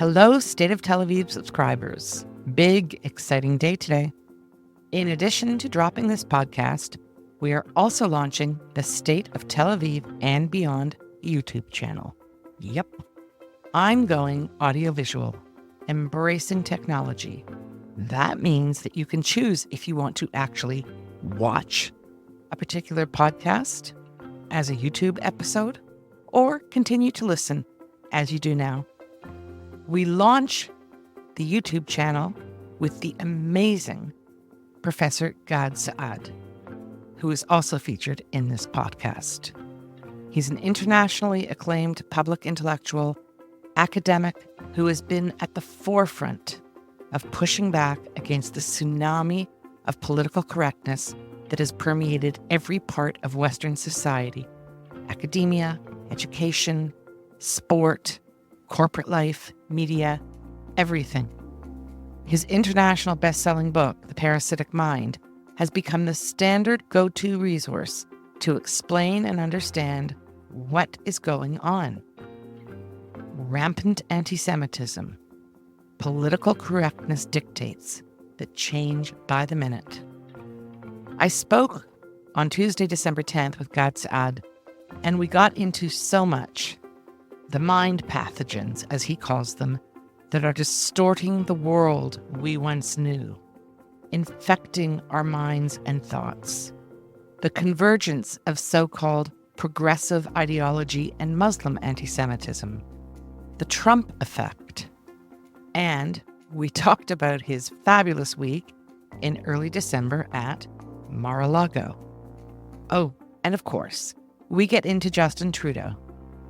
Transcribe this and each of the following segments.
Hello, State of Tel Aviv subscribers. Big, exciting day today. In addition to dropping this podcast, we are also launching the State of Tel Aviv and Beyond YouTube channel. Yep. I'm going audiovisual, embracing technology. That means that you can choose if you want to actually watch a particular podcast as a YouTube episode or continue to listen as you do now. We launch the YouTube channel with the amazing Professor Gad Sa'ad, who is also featured in this podcast. He's an internationally acclaimed public intellectual, academic who has been at the forefront of pushing back against the tsunami of political correctness that has permeated every part of Western society: academia, education, sport, corporate life, media, everything. His international best-selling book, The Parasitic Mind, has become the standard go-to resource to explain and understand what is going on. Rampant antisemitism, political correctness dictates that change by the minute. I spoke on Tuesday, December 10th with Gad Sa'ad, and we got into so much. The mind pathogens, as he calls them, that are distorting the world we once knew, infecting our minds and thoughts. The convergence of so-called progressive ideology and Muslim antisemitism. The Trump effect. And we talked about his fabulous week in early December at Mar-a-Lago. Oh, and of course, we get into Justin Trudeau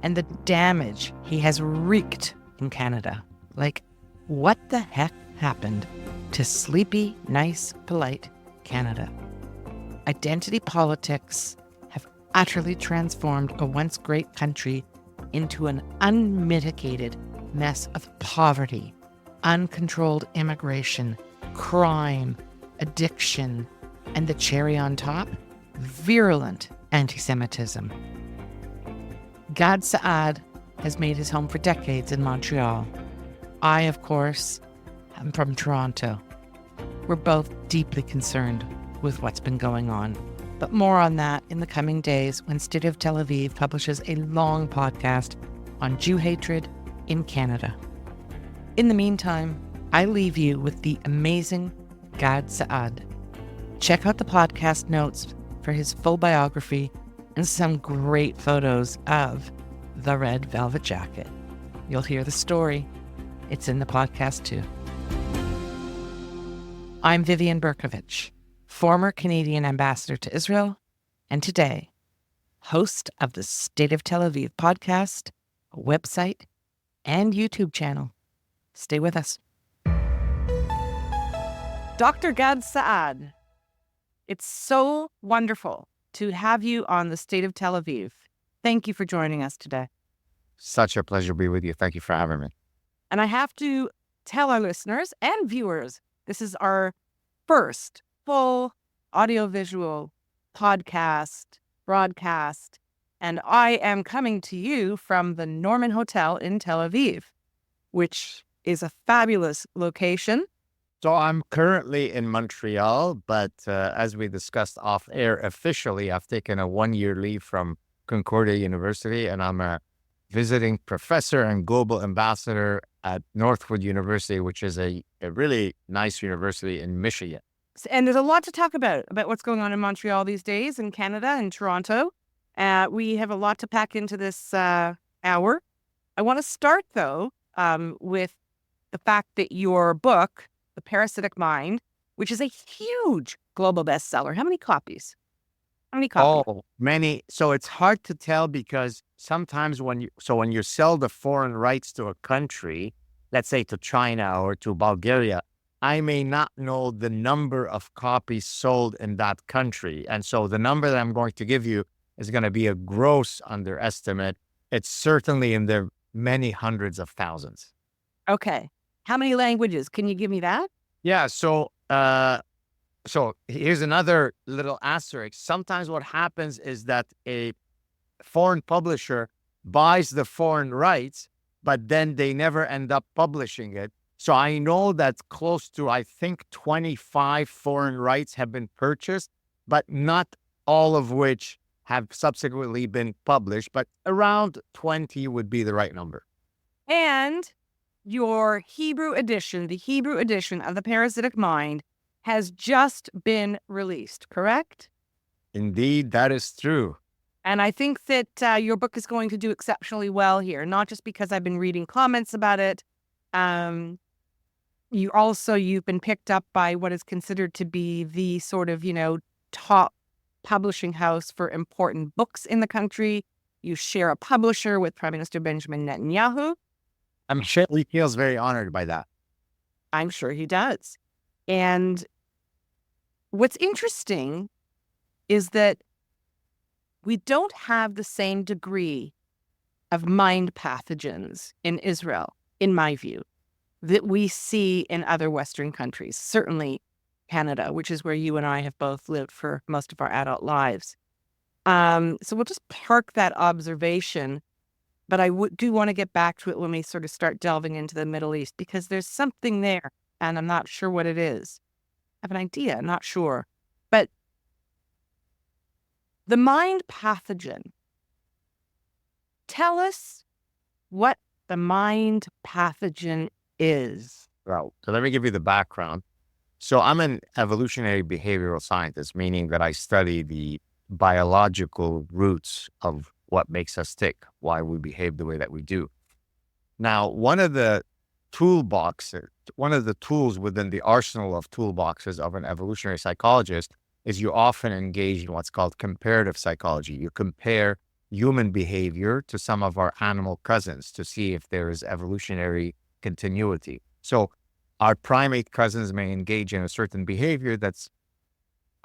and the damage he has wreaked in Canada. Like, what the heck happened to sleepy, nice, polite Canada? Identity politics have utterly transformed a once great country into an unmitigated mess of poverty, uncontrolled immigration, crime, addiction, and the cherry on top, virulent antisemitism. Gad Sa'ad has made his home for decades in Montreal. I, of course, am from Toronto. We're both deeply concerned with what's been going on. But more on that in the coming days when State of Tel Aviv publishes a long podcast on Jew hatred in Canada. In the meantime, I leave you with the amazing Gad Sa'ad. Check out the podcast notes for his full biography and some great photos of the red velvet jacket. You'll hear the story. It's in the podcast too. I'm Vivian Berkovich, former Canadian ambassador to Israel, and today, host of the State of Tel Aviv podcast, website, and YouTube channel. Stay with us. Dr. Gad Sa'ad, it's so wonderful to have you on the State of Tel Aviv. Thank you for joining us today. Such a pleasure to be with you. Thank you for having me. And I have to tell our listeners and viewers, this is our first full audiovisual podcast, broadcast, and I am coming to you from the Norman Hotel in Tel Aviv, which is a fabulous location. So I'm currently in Montreal, but as we discussed off air, officially, I've taken a 1-year leave from Concordia University, and I'm a visiting professor and global ambassador at Northwood University, which is a really nice university in Michigan. And there's a lot to talk about what's going on in Montreal these days, in Canada and Toronto. We have a lot to pack into this hour. I want to start, though, with the fact that your book, The Parasitic Mind, which is a huge global bestseller. How many copies? Oh, many. So it's hard to tell because sometimes when you sell the foreign rights to a country, let's say to China or to Bulgaria, I may not know the number of copies sold in that country. And so the number that I'm going to give you is going to be a gross underestimate. It's certainly in the many hundreds of thousands. Okay. How many languages? Can you give me that? Yeah. So here's another little asterisk. Sometimes what happens is that a foreign publisher buys the foreign rights, but then they never end up publishing it. So I know that close to, I think, 25 foreign rights have been purchased, but not all of which have subsequently been published, but around 20 would be the right number. And your Hebrew edition, the Hebrew edition of the Parasitic Mind, has just been released, correct? Indeed, that is true. And I think that your book is going to do exceptionally well here, not just because I've been reading comments about it. You've been picked up by what is considered to be the sort of, top publishing house for important books in the country. You share a publisher with Prime Minister Benjamin Netanyahu. I'm sure he feels very honored by that. I'm sure he does. And what's interesting is that we don't have the same degree of mind pathogens in Israel, in my view, that we see in other Western countries, certainly Canada, which is where you and I have both lived for most of our adult lives. So we'll just park that observation, but I do want to get back to it when we sort of start delving into the Middle East, because there's something there, and I'm not sure what it is. I have an idea, I'm not sure. But the mind pathogen, tell us what the mind pathogen is. Well, so let me give you the background. So I'm an evolutionary behavioral scientist, meaning that I study the biological roots of what makes us tick, why we behave the way that we do. Now, one of the tools within the arsenal of toolboxes of an evolutionary psychologist is you often engage in what's called comparative psychology. You compare human behavior to some of our animal cousins to see if there is evolutionary continuity. So our primate cousins may engage in a certain behavior that's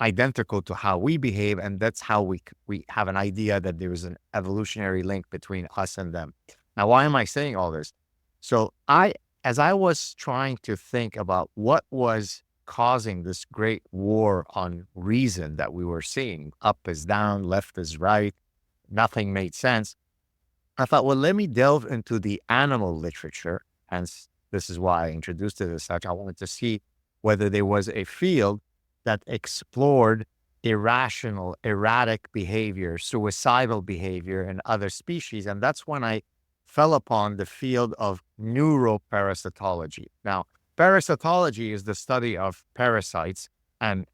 identical to how we behave, and that's how we have an idea that there is an evolutionary link between us and them. Now, why am I saying all this? So as I was trying to think about what was causing this great war on reason that we were seeing, up is down, left is right, nothing made sense, I thought, well, let me delve into the animal literature. Hence, this is why I introduced it as such. I wanted to see whether there was a field that explored irrational, erratic behavior, suicidal behavior in other species. And that's when I fell upon the field of neuroparasitology. Now, parasitology is the study of parasites and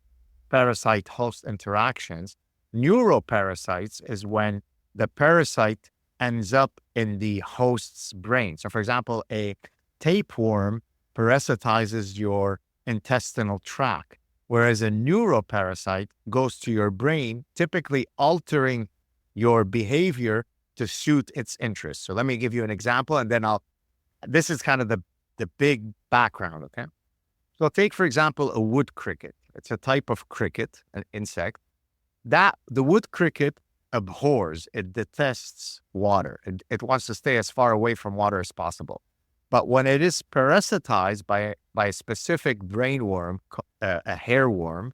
parasite-host interactions. Neuroparasites is when the parasite ends up in the host's brain. So, for example, a tapeworm parasitizes your intestinal tract, whereas a neuroparasite goes to your brain, typically altering your behavior to suit its interests. So let me give you an example, and then this is kind of the big background, okay? So take, for example, a wood cricket. It's a type of cricket, an insect. The wood cricket abhors, it detests water. It wants to stay as far away from water as possible. But when it is parasitized by a specific brainworm, a hairworm,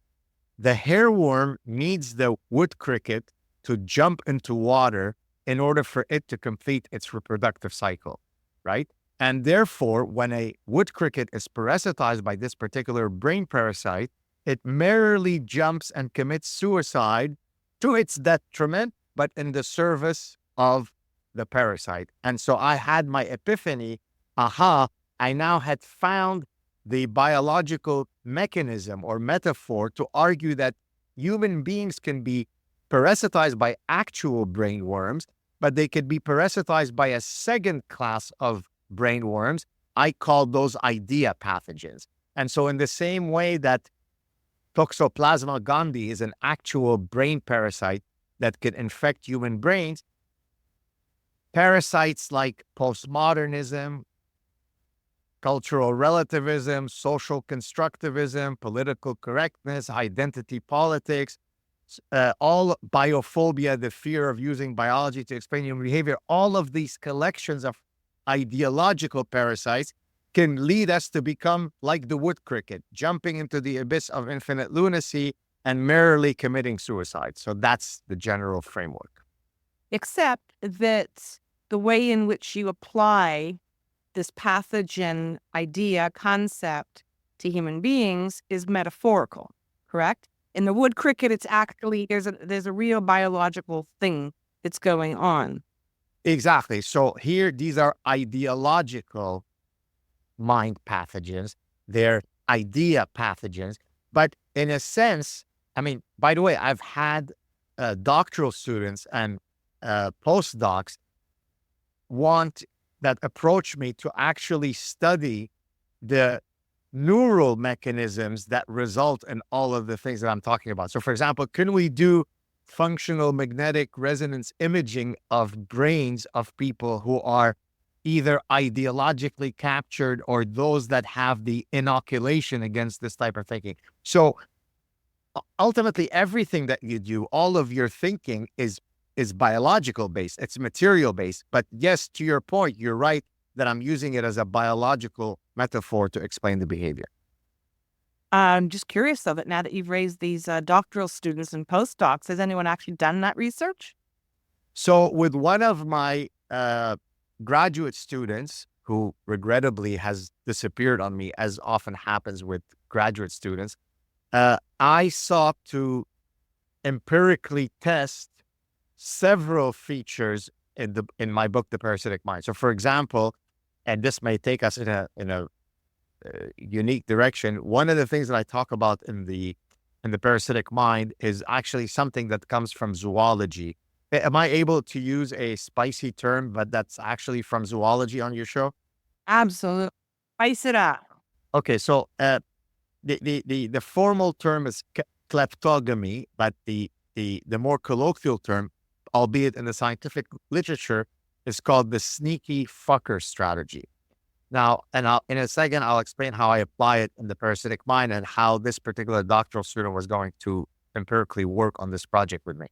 the hairworm needs the wood cricket to jump into water in order for it to complete its reproductive cycle, right? And therefore, when a wood cricket is parasitized by this particular brain parasite, it merrily jumps and commits suicide to its detriment, but in the service of the parasite. And so I had my epiphany, I now had found the biological mechanism or metaphor to argue that human beings can be parasitized by actual brainworms, but they could be parasitized by a second class of brainworms. I call those idea pathogens. And so in the same way that Toxoplasma gondii is an actual brain parasite that could infect human brains, parasites like postmodernism, cultural relativism, social constructivism, political correctness, identity politics, all biophobia, the fear of using biology to explain human behavior, all of these collections of ideological parasites can lead us to become like the wood cricket, jumping into the abyss of infinite lunacy and merrily committing suicide. So that's the general framework. Except that the way in which you apply this pathogen idea, concept to human beings is metaphorical, correct? In the wood cricket, it's actually, there's a real biological thing that's going on. Exactly. So here, these are ideological mind pathogens. They're idea pathogens. But in a sense, I mean, by the way, I've had doctoral students and postdocs that approach me to actually study the neural mechanisms that result in all of the things that I'm talking about. So for example, can we do functional magnetic resonance imaging of brains of people who are either ideologically captured or those that have the inoculation against this type of thinking? So ultimately, everything that you do, all of your thinking is biological based, it's material based. But yes, to your point, you're right that I'm using it as a biological metaphor to explain the behavior. I'm just curious, though, that now that you've raised these doctoral students and postdocs, has anyone actually done that research? So with one of my graduate students, who regrettably has disappeared on me, as often happens with graduate students, I sought to empirically test several features in my book, The Parasitic Mind. So for example, and this may take us in a unique direction, one of the things that I talk about in the Parasitic Mind is actually something that comes from zoology. Am I able to use a spicy term, but that's actually from zoology on your show? Absolutely. Spice it up. Okay, so the formal term is kleptogamy, but the more colloquial term, albeit in the scientific literature, is called the sneaky fucker strategy. Now, and in a second, I'll explain how I apply it in the Parasitic Mind and how this particular doctoral student was going to empirically work on this project with me.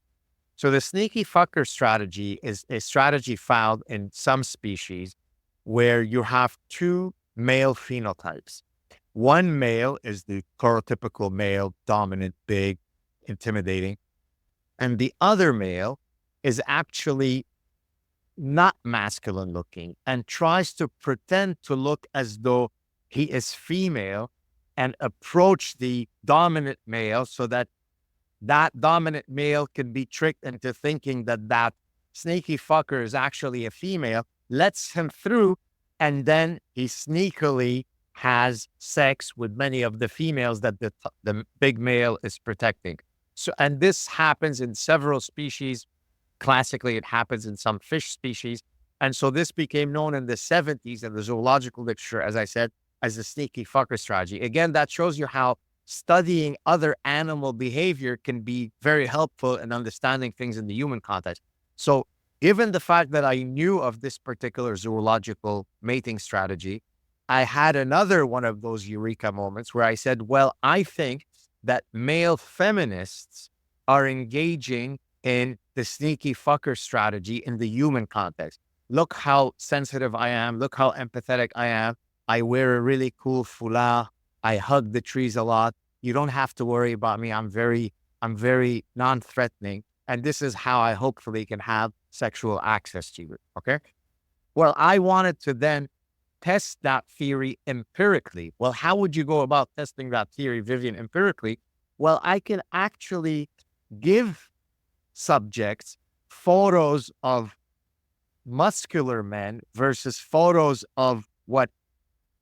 So the sneaky fucker strategy is a strategy found in some species where you have two male phenotypes. One male is the prototypical male, dominant, big, intimidating. And the other male is actually not masculine looking and tries to pretend to look as though he is female and approach the dominant male so that dominant male can be tricked into thinking that sneaky fucker is actually a female, lets him through, and then he sneakily has sex with many of the females that the big male is protecting. So, and this happens in several species. Classically, it happens in some fish species. And so this became known in the 70s in the zoological literature, as I said, as the sneaky fucker strategy. Again, that shows you how studying other animal behavior can be very helpful in understanding things in the human context. So given the fact that I knew of this particular zoological mating strategy, I had another one of those eureka moments where I said, well, I think that male feminists are engaging in the sneaky fucker strategy in the human context. Look how sensitive I am. Look how empathetic I am. I wear a really cool foulard. I hug the trees a lot. You don't have to worry about me. I'm very non-threatening. And this is how I hopefully can have sexual access to you. Okay. Well, I wanted to then test that theory empirically. Well, how would you go about testing that theory, Vivian, empirically? Well, I can actually give subjects photos of muscular men versus photos of what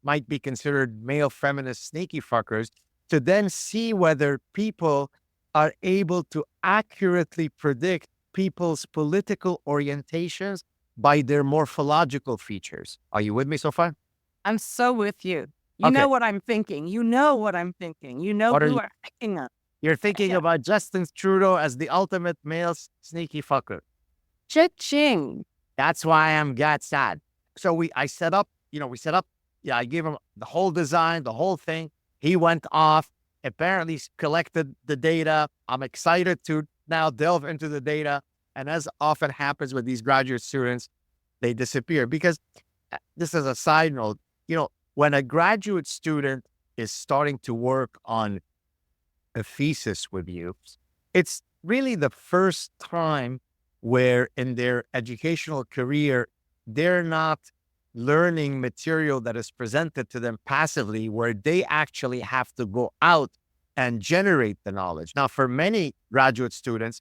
might be considered male feminist sneaky fuckers to then see whether people are able to accurately predict people's political orientations by their morphological features. Are you with me so far? I'm so with you. You know what I'm thinking. You know what I'm thinking. You know who I'm thinking of. You're thinking about Justin Trudeau as the ultimate male sneaky fucker. Cha-ching. That's why I'm Gad Sa'ad. So I set up, I gave him the whole design, the whole thing. He went off, apparently collected the data. I'm excited to now delve into the data. And as often happens with these graduate students, they disappear. Because this is a side note, when a graduate student is starting to work on a thesis with you, it's really the first time where in their educational career, they're not learning material that is presented to them passively, where they actually have to go out and generate the knowledge. Now, for many graduate students,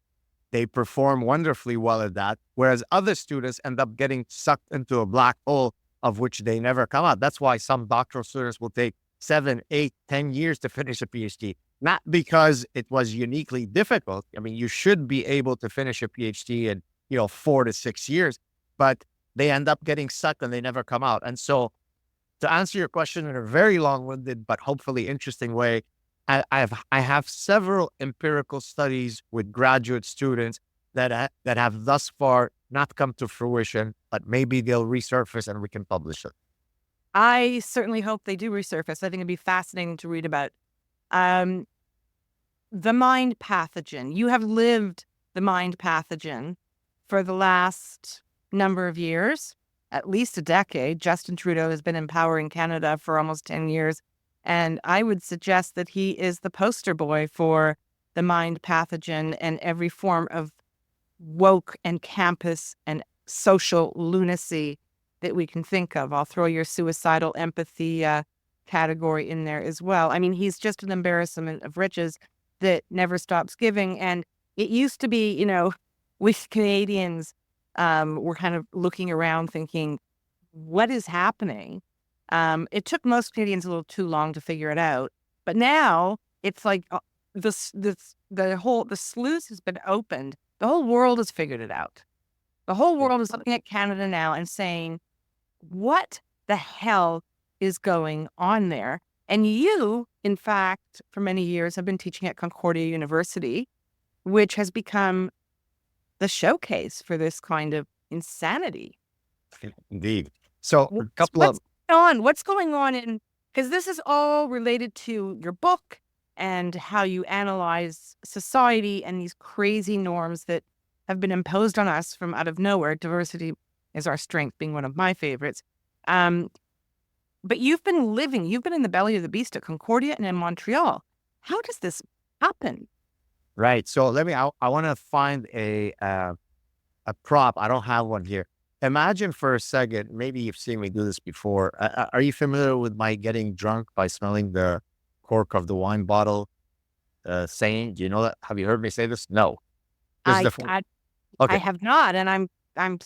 they perform wonderfully well at that, whereas other students end up getting sucked into a black hole of which they never come out. That's why some doctoral students will take 7, 8, 10 years to finish a PhD, not because it was uniquely difficult. I mean, you should be able to finish a PhD in, 4 to 6 years, but they end up getting stuck and they never come out. And so, to answer your question in a very long-winded but hopefully interesting way, I have several empirical studies with graduate students that have thus far not come to fruition, but maybe they'll resurface and we can publish it. I certainly hope they do resurface. I think it'd be fascinating to read about. The mind pathogen. You have lived the mind pathogen for the last number of years, at least a decade. Justin Trudeau has been in power in Canada for almost 10 years. And I would suggest that he is the poster boy for the mind pathogen and every form of woke and campus and social lunacy that we can think of. I'll throw your suicidal empathy category in there as well. I mean, he's just an embarrassment of riches that never stops giving. And it used to be, with Canadians, we're kind of looking around thinking, what is happening? It took most Canadians a little too long to figure it out, but now it's like the sluice has been opened. The whole world has figured it out. The whole world is looking at Canada now and saying, what the hell is going on there? And you, in fact, for many years have been teaching at Concordia University, which has become the showcase for this kind of insanity. Indeed. So a couple of what's going on in, because this is all related to your book and how you analyze society and these crazy norms that have been imposed on us from out of nowhere. Diversity is our strength, being one of my favorites. But you've been in the belly of the beast at Concordia and in Montreal. How does this happen? Right. So I want to find a prop. I don't have one here. Imagine for a second, maybe you've seen me do this before. Are you familiar with my getting drunk by smelling the cork of the wine bottle saying? Do you know that? Have you heard me say this? No. I have not, and I'm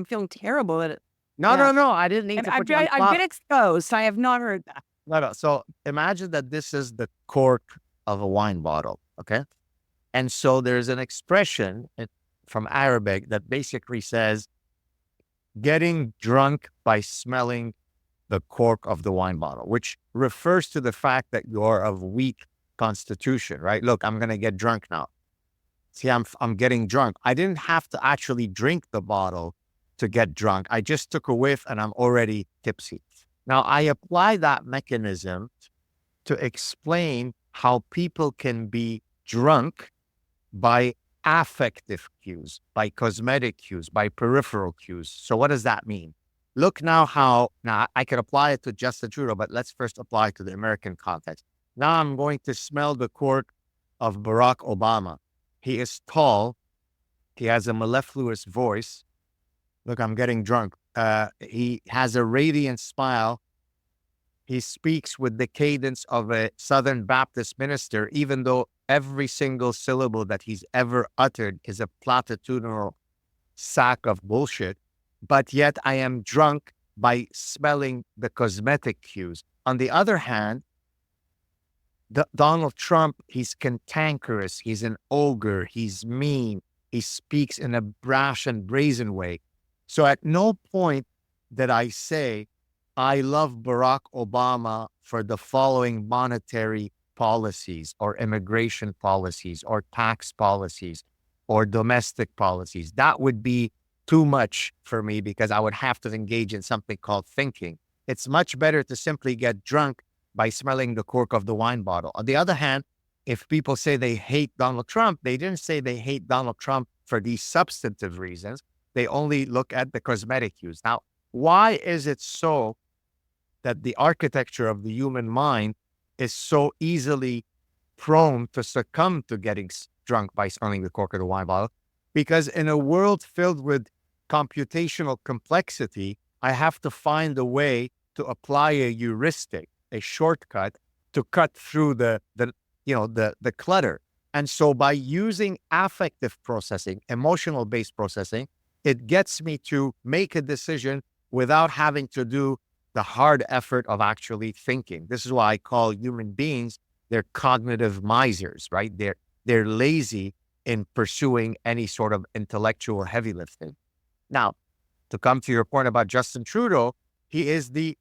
feeling terrible at it. No. I didn't need to put you on I've been exposed. So I have not heard that. No. So imagine that this is the cork of a wine bottle. Okay. And so there's an expression from Arabic that basically says, getting drunk by smelling the cork of the wine bottle, which refers to the fact that you're of weak constitution, right? Look, I'm going to get drunk now. See, I'm getting drunk. I didn't have to actually drink the bottle to get drunk. I just took a whiff and I'm already tipsy. Now, I apply that mechanism to explain how people can be drunk by affective cues, by cosmetic cues, by peripheral cues. So what does that mean? Look now I can apply it to Justin Trudeau, but let's first apply it to the American context. Now I'm going to smell the cork of Barack Obama. He is tall. He has a mellifluous voice. Look, I'm getting drunk. He has a radiant smile. He speaks with the cadence of a Southern Baptist minister, even though every single syllable that he's ever uttered is a platitudinal sack of bullshit. But yet I am drunk by smelling the cosmetic cues. On the other hand, Donald Trump, he's cantankerous. He's an ogre. He's mean. He speaks in a brash and brazen way. So at no point did I say, I love Barack Obama for the following monetary policies or immigration policies or tax policies or domestic policies. That would be too much for me because I would have to engage in something called thinking. It's much better to simply get drunk by smelling the cork of the wine bottle. On the other hand, if people say they hate Donald Trump, they didn't say they hate Donald Trump for these substantive reasons. They only look at the cosmetic cues. Now, why is it so that the architecture of the human mind is so easily prone to succumb to getting drunk by smelling the cork of the wine bottle? Because in a world filled with computational complexity, I have to find a way to apply a heuristic, a shortcut to cut through the clutter. And so by using affective processing, emotional-based processing, it gets me to make a decision without having to do the hard effort of actually thinking. This is why I call human beings, they're cognitive misers, right? They're lazy in pursuing any sort of intellectual heavy lifting. Now, to come to your point about Justin Trudeau, he is the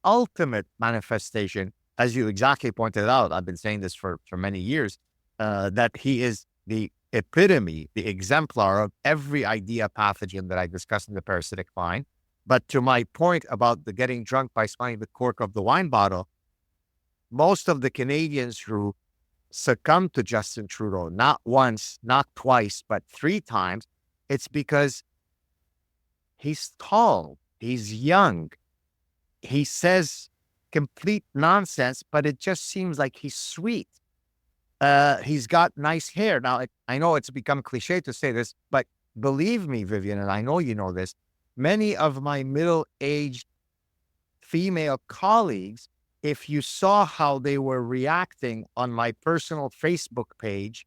ultimate manifestation, as you exactly pointed out. I've been saying this for many years, that he is the epitome, the exemplar of every idea pathogen that I discussed in the Parasitic Mind. But to my point about the getting drunk by smelling the cork of the wine bottle, most of the Canadians who succumbed to Justin Trudeau, not once, not twice, but 3 times, it's because he's tall, he's young, he says complete nonsense, but it just seems like he's sweet. He's got nice hair. Now, I know it's become cliche to say this, but believe me, Vivian, and I know you know this, many of my middle-aged female colleagues, if you saw how they were reacting on my personal Facebook page,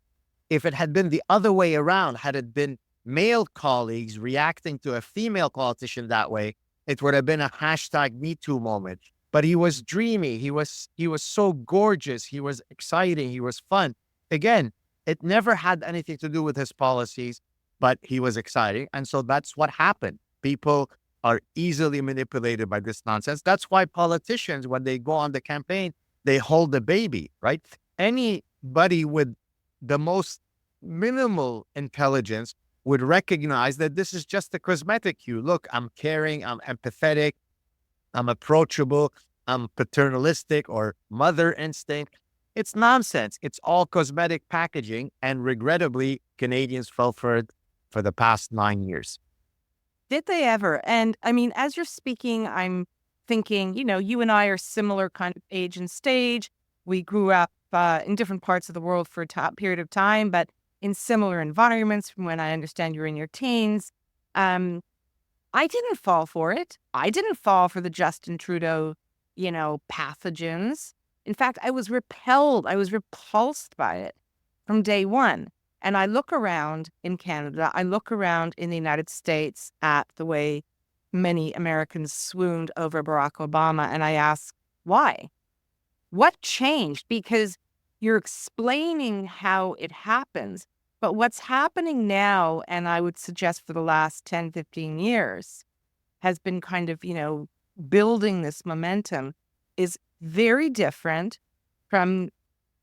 if it had been the other way around, had it been male colleagues reacting to a female politician that way, it would have been a #MeToo moment. But he was dreamy. He was so gorgeous. He was exciting. He was fun. Again, it never had anything to do with his policies, but he was exciting. And so that's what happened. People are easily manipulated by this nonsense. That's why politicians, when they go on the campaign, they hold the baby, right? Anybody with the most minimal intelligence would recognize that this is just a cosmetic hue. Look, I'm caring, I'm empathetic, I'm approachable, I'm paternalistic or mother instinct. It's nonsense. It's all cosmetic packaging. And regrettably, Canadians fell for it for the past 9 years. Did they ever? And I mean, as you're speaking, I'm thinking, you and I are similar kind of age and stage. We grew up in different parts of the world for a period of time, but in similar environments from when I understand you're in your teens. I didn't fall for it. I didn't fall for the Justin Trudeau, pathogens. In fact, I was repelled. I was repulsed by it from day one. And I look around in Canada, I look around in the United States at the way many Americans swooned over Barack Obama, and I ask, why? What changed? Because you're explaining how it happens, but what's happening now, and I would suggest for the last 10, 15 years, has been kind of, building this momentum, is very different from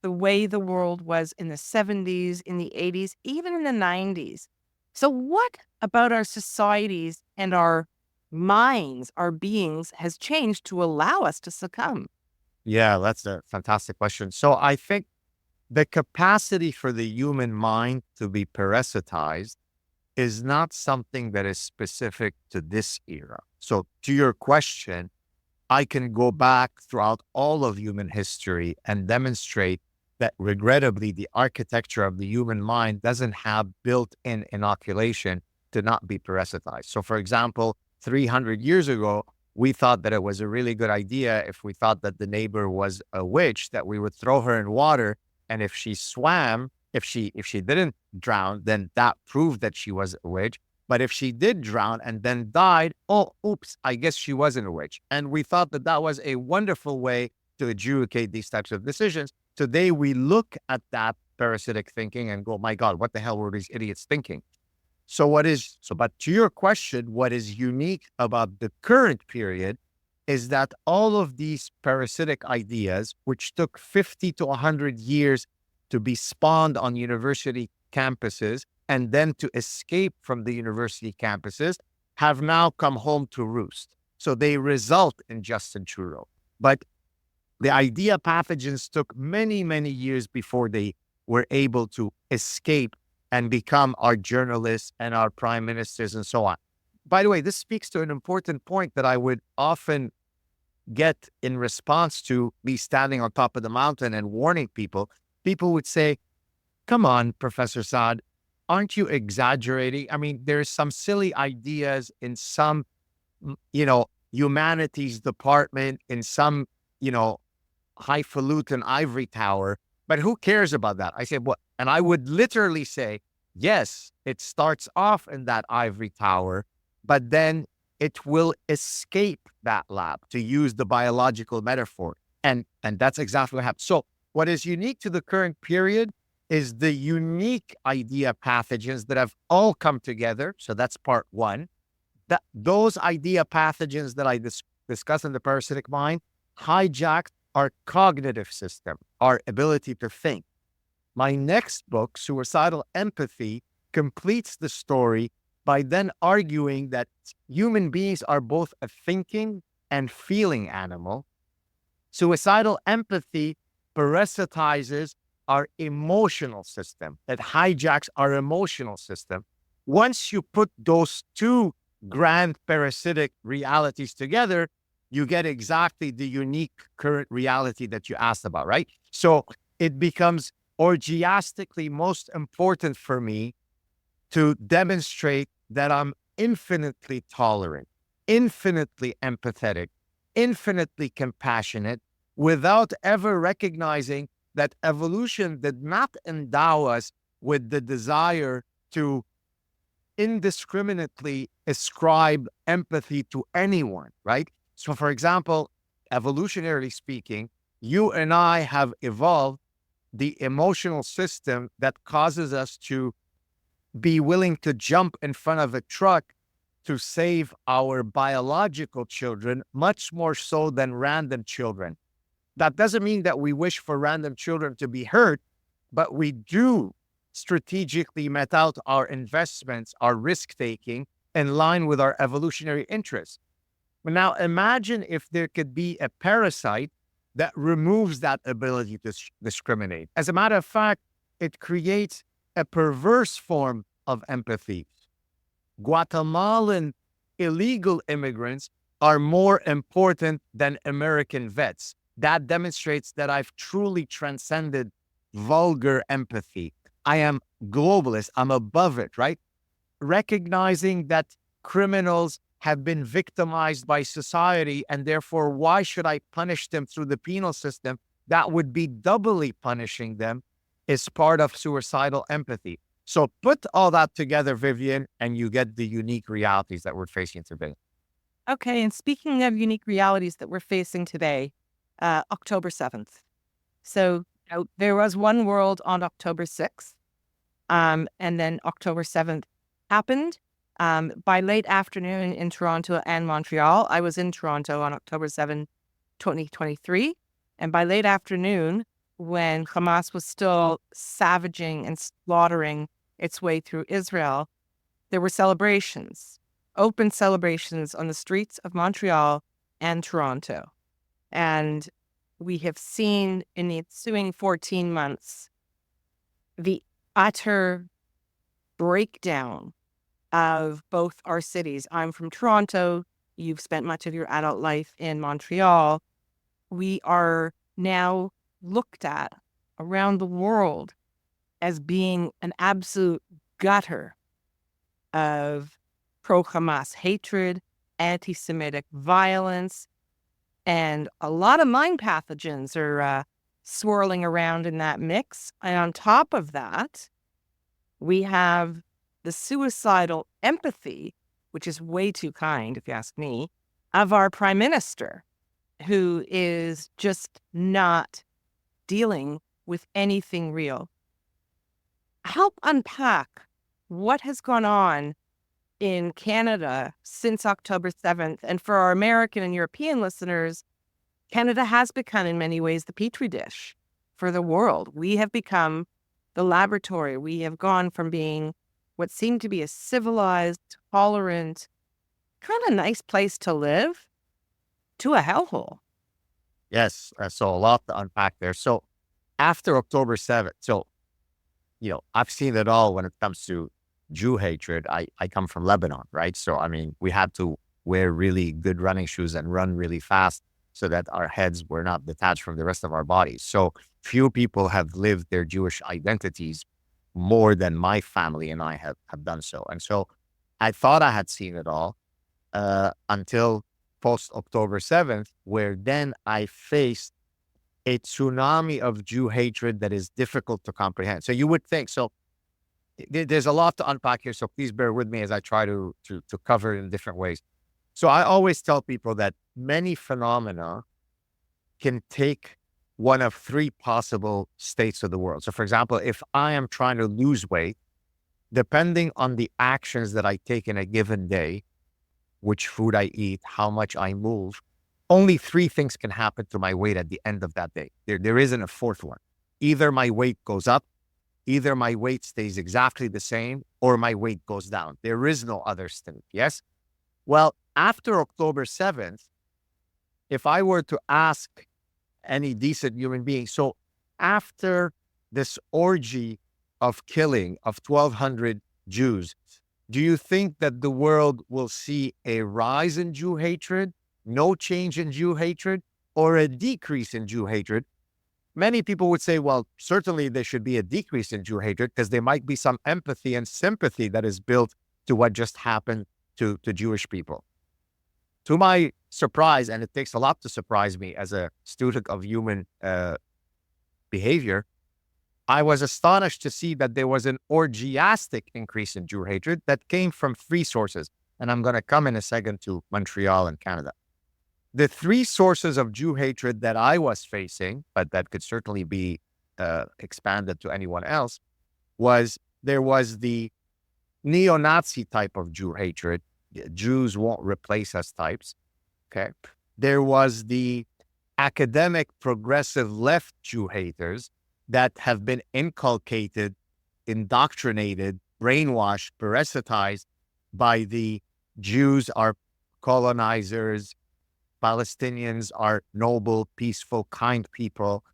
the way the world was in the 70s, in the 80s, even in the 90s. So what about our societies and our minds, our beings, has changed to allow us to succumb? Yeah, that's a fantastic question. So I think the capacity for the human mind to be parasitized is not something that is specific to this era. So to your question, I can go back throughout all of human history and demonstrate that regrettably, the architecture of the human mind doesn't have built-in inoculation to not be parasitized. So for example, 300 years ago, we thought that it was a really good idea if we thought that the neighbor was a witch, that we would throw her in water. And if she swam, if she didn't drown, then that proved that she was a witch. But if she did drown and then died, oops, I guess she wasn't a witch. And we thought that that was a wonderful way to adjudicate these types of decisions. Today, we look at that parasitic thinking and go, my God, what the hell were these idiots thinking? But to your question, what is unique about the current period is that all of these parasitic ideas, which took 50 to 100 years to be spawned on university campuses and then to escape from the university campuses, have now come home to roost. So they result in Justin Trudeau. But the idea pathogens took many, many years before they were able to escape and become our journalists and our prime ministers and so on. By the way, this speaks to an important point that I would often get in response to me standing on top of the mountain and warning people. People would say, come on, Professor Sa'ad, aren't you exaggerating? I mean, there's some silly ideas in some, humanities department, in some, highfalutin ivory tower, but who cares about that? I said, what? And I would literally say, yes, it starts off in that ivory tower, but then it will escape that lab, to use the biological metaphor. And that's exactly what happened. So what is unique to the current period is the unique idea pathogens that have all come together. So that's part one. Those idea pathogens that I discuss in the Parasitic Mind hijacked our cognitive system, our ability to think. My next book, Suicidal Empathy, completes the story by then arguing that human beings are both a thinking and feeling animal. Suicidal empathy parasitizes our emotional system. It hijacks our emotional system. Once you put those two grand parasitic realities together, you get exactly the unique current reality that you asked about, right? So it becomes orgiastically most important for me to demonstrate that I'm infinitely tolerant, infinitely empathetic, infinitely compassionate, without ever recognizing that evolution did not endow us with the desire to indiscriminately ascribe empathy to anyone, right? So, for example, evolutionarily speaking, you and I have evolved the emotional system that causes us to be willing to jump in front of a truck to save our biological children, much more so than random children. That doesn't mean that we wish for random children to be hurt, but we do strategically met out our investments, our risk-taking, in line with our evolutionary interests. But now imagine if there could be a parasite that removes that ability to discriminate. As a matter of fact, it creates a perverse form of empathy. Guatemalan illegal immigrants are more important than American vets. That demonstrates that I've truly transcended vulgar empathy. I am globalist. I'm above it, right? Recognizing that criminals have been victimized by society, and therefore, why should I punish them through the penal system? That would be doubly punishing them, is part of suicidal empathy. So put all that together, Vivian, and you get the unique realities that we're facing today. Okay, and speaking of unique realities that we're facing today, October 7th. So there was one world on October 6th, and then October 7th happened. By late afternoon in Toronto and Montreal, I was in Toronto on October 7, 2023. And by late afternoon, when Hamas was still savaging and slaughtering its way through Israel, there were celebrations, open celebrations on the streets of Montreal and Toronto. And we have seen in the ensuing 14 months the utter breakdown of both our cities. I'm from Toronto. You've spent much of your adult life in Montreal. We are now looked at around the world as being an absolute gutter of pro-Hamas hatred, anti-Semitic violence, and a lot of mind pathogens are swirling around in that mix. And on top of that, we have the suicidal empathy, which is way too kind, if you ask me, of our prime minister, who is just not dealing with anything real. Help unpack what has gone on in Canada since October 7th. And for our American and European listeners, Canada has become in many ways the petri dish for the world. We have become the laboratory. We have gone from being what seemed to be a civilized, tolerant, kind of nice place to live to a hellhole. Yes, so a lot to unpack there. So after October 7th, so, I've seen it all when it comes to Jew hatred. I come from Lebanon, right? So, I mean, we had to wear really good running shoes and run really fast so that our heads were not detached from the rest of our bodies. So few people have lived their Jewish identities more than my family and I have done so. And so I thought I had seen it all until post-October 7th, where then I faced a tsunami of Jew hatred that is difficult to comprehend. So you would think, so there's a lot to unpack here, so please bear with me as I try to cover it in different ways. So I always tell people that many phenomena can take one of three possible states of the world. So for example, if I am trying to lose weight, depending on the actions that I take in a given day, which food I eat, how much I move, only three things can happen to my weight at the end of that day. There isn't a fourth one. Either my weight goes up, either my weight stays exactly the same, or my weight goes down. There is no other state, yes? Well, after October 7th, if I were to ask any decent human being, so after this orgy of killing of 1,200 Jews, do you think that the world will see a rise in Jew hatred, no change in Jew hatred, or a decrease in Jew hatred? Many people would say, well, certainly there should be a decrease in Jew hatred because there might be some empathy and sympathy that is built to what just happened to Jewish people. To my surprise, and it takes a lot to surprise me as a student of human behavior, I was astonished to see that there was an orgiastic increase in Jew hatred that came from three sources. And I'm going to come in a second to Montreal and Canada. The three sources of Jew hatred that I was facing, but that could certainly be expanded to anyone else, there was the neo-Nazi type of Jew hatred. Jews won't replace us types. Okay. There was the academic progressive left Jew haters that have been inculcated, indoctrinated, brainwashed, parasitized by the Jews are colonizers, Palestinians are noble, peaceful, kind people.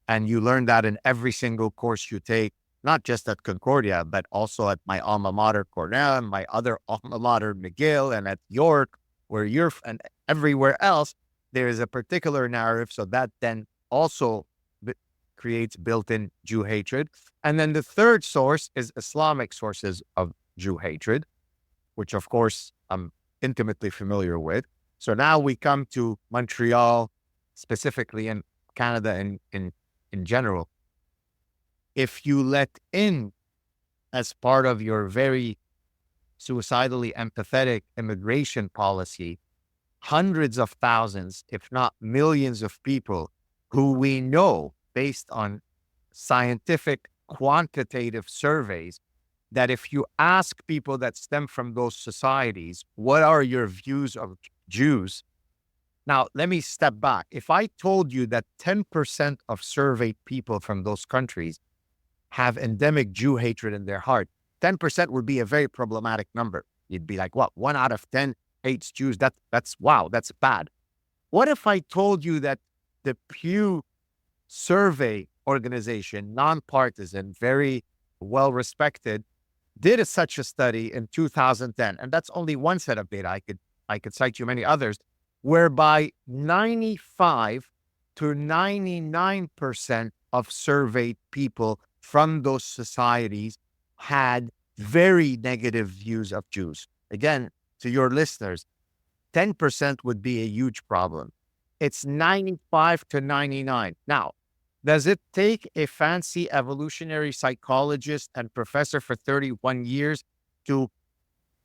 And you learn that in every single course you take, not just at Concordia, but also at my alma mater, Cornell, and my other alma mater, McGill, and at York, where you're, and everywhere else, there is a particular narrative. So that then also creates built-in Jew hatred. And then the third source is Islamic sources of Jew hatred, which of course I'm intimately familiar with. So now we come to Montreal, specifically in Canada and in general. If you let in, as part of your very suicidally empathetic immigration policy, hundreds of thousands, if not millions of people who we know based on scientific quantitative surveys, that if you ask people that stem from those societies, what are your views of Jews? Now, let me step back. If I told you that 10% of surveyed people from those countries have endemic Jew hatred in their heart, 10% would be a very problematic number. You'd be like, what, 1 out of 10 hates Jews? That's wow, that's bad. What if I told you that the Pew Survey organization, nonpartisan, very well-respected, did such a study in 2010, and that's only one set of data. I could cite you many others, whereby 95 to 99% of surveyed people from those societies had very negative views of Jews. Again, to your listeners, 10% would be a huge problem. It's 95 to 99. Now, does it take a fancy evolutionary psychologist and professor for 31 years to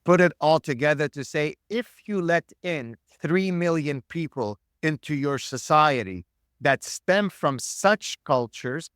put it all together to say, if you let in 3 million people into your society that stem from such cultures,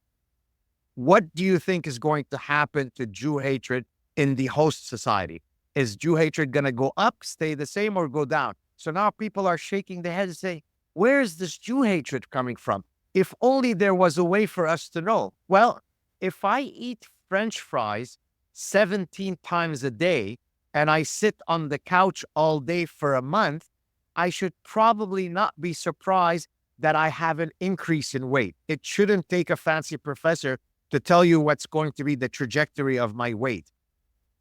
what do you think is going to happen to Jew hatred in the host society? Is Jew hatred going to go up, stay the same, or go down? So now people are shaking their heads and saying, where is this Jew hatred coming from? If only there was a way for us to know. Well, if I eat French fries 17 times a day and I sit on the couch all day for a month, I should probably not be surprised that I have an increase in weight. It shouldn't take a fancy professor to tell you what's going to be the trajectory of my weight.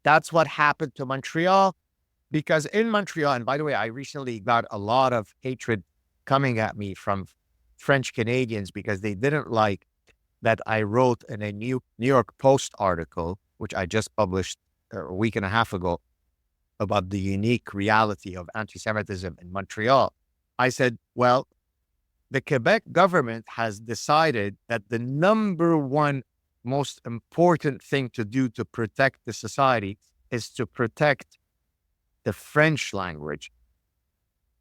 That's what happened to Montreal, because in Montreal, and by the way, I recently got a lot of hatred coming at me from French Canadians because they didn't like that I wrote in a New York Post article which I just published a week and a half ago about the unique reality of anti-Semitism in Montreal, I said, well, the Quebec government has decided that the number one most important thing to do to protect the society is to protect the French language.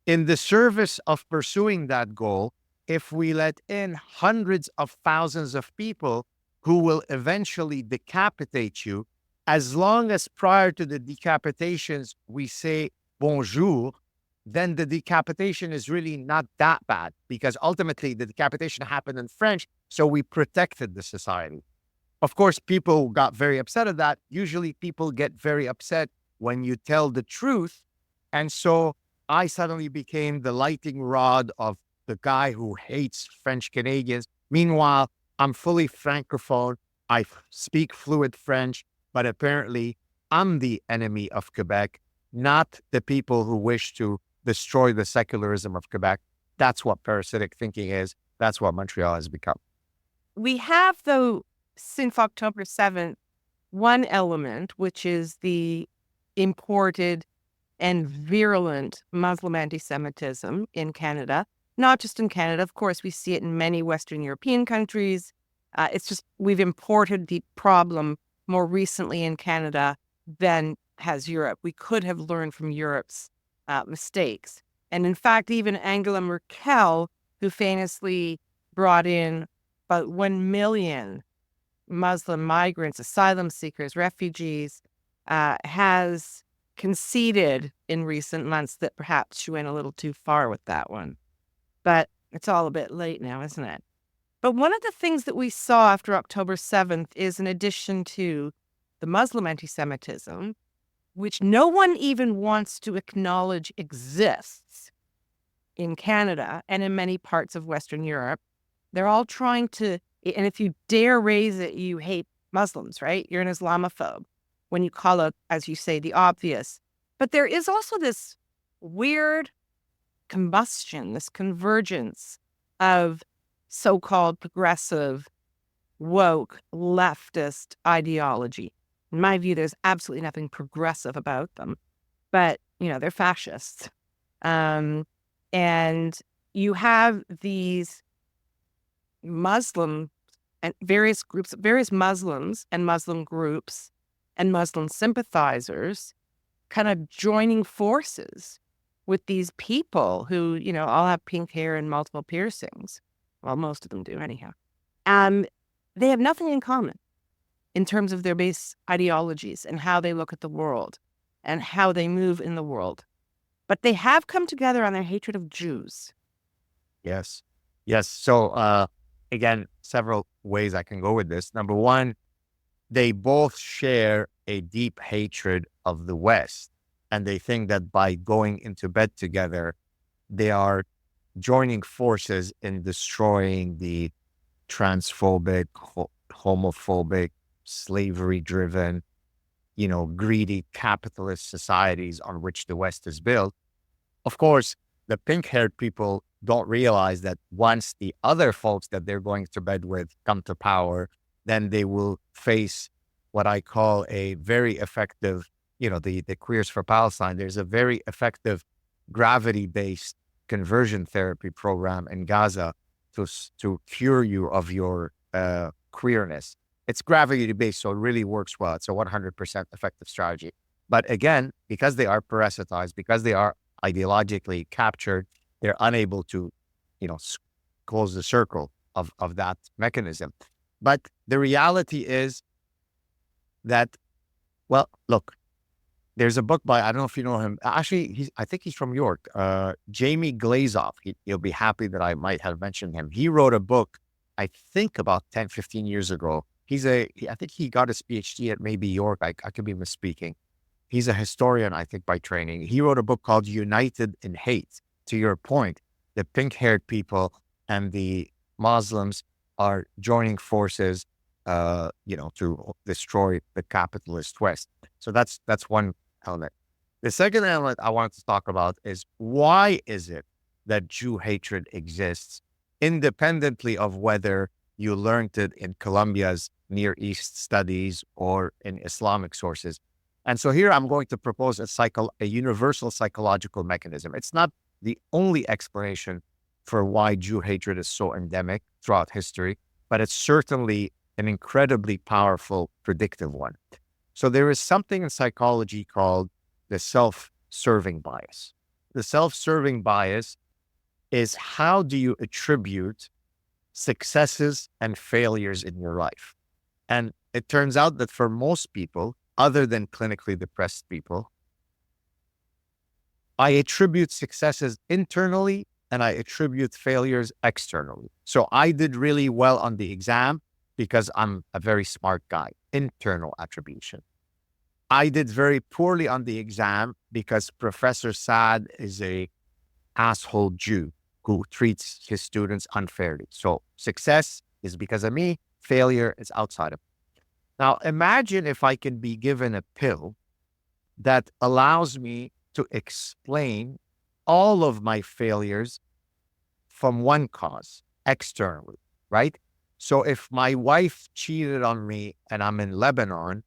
In the service of pursuing that goal, if we let in hundreds of thousands of people who will eventually decapitate you, as long as prior to the decapitations we say bonjour, then the decapitation is really not that bad, because ultimately the decapitation happened in French, so we protected the society. Of course, people got very upset at that. Usually people get very upset when you tell the truth. And so I suddenly became the lightning rod of the guy who hates French Canadians. Meanwhile, I'm fully Francophone. I speak fluent French, but apparently I'm the enemy of Quebec, not the people who wish to destroy the secularism of Quebec. That's what parasitic thinking is. That's what Montreal has become. We have, though, since October 7th, one element, which is the imported and virulent Muslim anti-Semitism in Canada. Not just in Canada, of course, we see it in many Western European countries. It's just we've imported the problem more recently in Canada than has Europe. We could have learned from Europe's mistakes. And in fact, even Angela Merkel, who famously brought in about 1 million Muslim migrants, asylum seekers, refugees, has conceded in recent months that perhaps she went a little too far with that one. But it's all a bit late now, isn't it? But one of the things that we saw after October 7th is, in addition to the Muslim anti-Semitism, which no one even wants to acknowledge exists in Canada and in many parts of Western Europe, they're all trying to, and if you dare raise it, you hate Muslims, right? You're an Islamophobe when you call out, as you say, the obvious. But there is also this weird combustion, this convergence of so-called progressive, woke, leftist ideology. In my view, there's absolutely nothing progressive about them, but, they're fascists. And you have these Muslim and various Muslims and Muslim groups and Muslim sympathizers kind of joining forces with these people who, all have pink hair and multiple piercings. Well, most of them do anyhow. They have nothing in common in terms of their base ideologies and how they look at the world and how they move in the world. But they have come together on their hatred of Jews. Yes. So, again, several ways I can go with this. Number one, they both share a deep hatred of the West. And they think that by going into bed together, they are joining forces in destroying the transphobic, homophobic, slavery-driven, greedy capitalist societies on which the West is built. Of course, the pink-haired people don't realize that once the other folks that they're going to bed with come to power, then they will face what I call a very effective, the Queers for Palestine. There's a very effective gravity-based conversion therapy program in Gaza to cure you of your queerness. It's gravity-based, so it really works well. It's a 100% effective strategy. But again, because they are parasitized, because they are ideologically captured, they're unable to, close the circle of that mechanism. But the reality is that, well, look, there's a book by, I don't know if you know him. Actually, I think he's from York. Jamie Glazoff. You'll be happy that I might have mentioned him. He wrote a book, I think about 10, 15 years ago. I think he got his PhD at maybe York. I could be misspeaking. He's a historian, I think, by training. He wrote a book called United in Hate. To your point, the pink-haired people and the Muslims are joining forces, to destroy the capitalist West. So that's one element. The second element I wanted to talk about is, why is it that Jew hatred exists independently of whether you learned it in Columbia's Near East studies or in Islamic sources. And so here I'm going to propose a universal psychological mechanism. It's not the only explanation for why Jew hatred is so endemic throughout history, but it's certainly an incredibly powerful predictive one. So there is something in psychology called the self-serving bias. The self-serving bias is how do you attribute successes and failures in your life? And it turns out that for most people, other than clinically depressed people, I attribute successes internally and I attribute failures externally. So I did really well on the exam because I'm a very smart guy, internal attribution. I did very poorly on the exam because Professor Sa'ad is a asshole Jew who treats his students unfairly. So success is because of me, failure is outside of me. Now, imagine if I can be given a pill that allows me to explain all of my failures from one cause, externally, right? So if my wife cheated on me and I'm in Lebanon,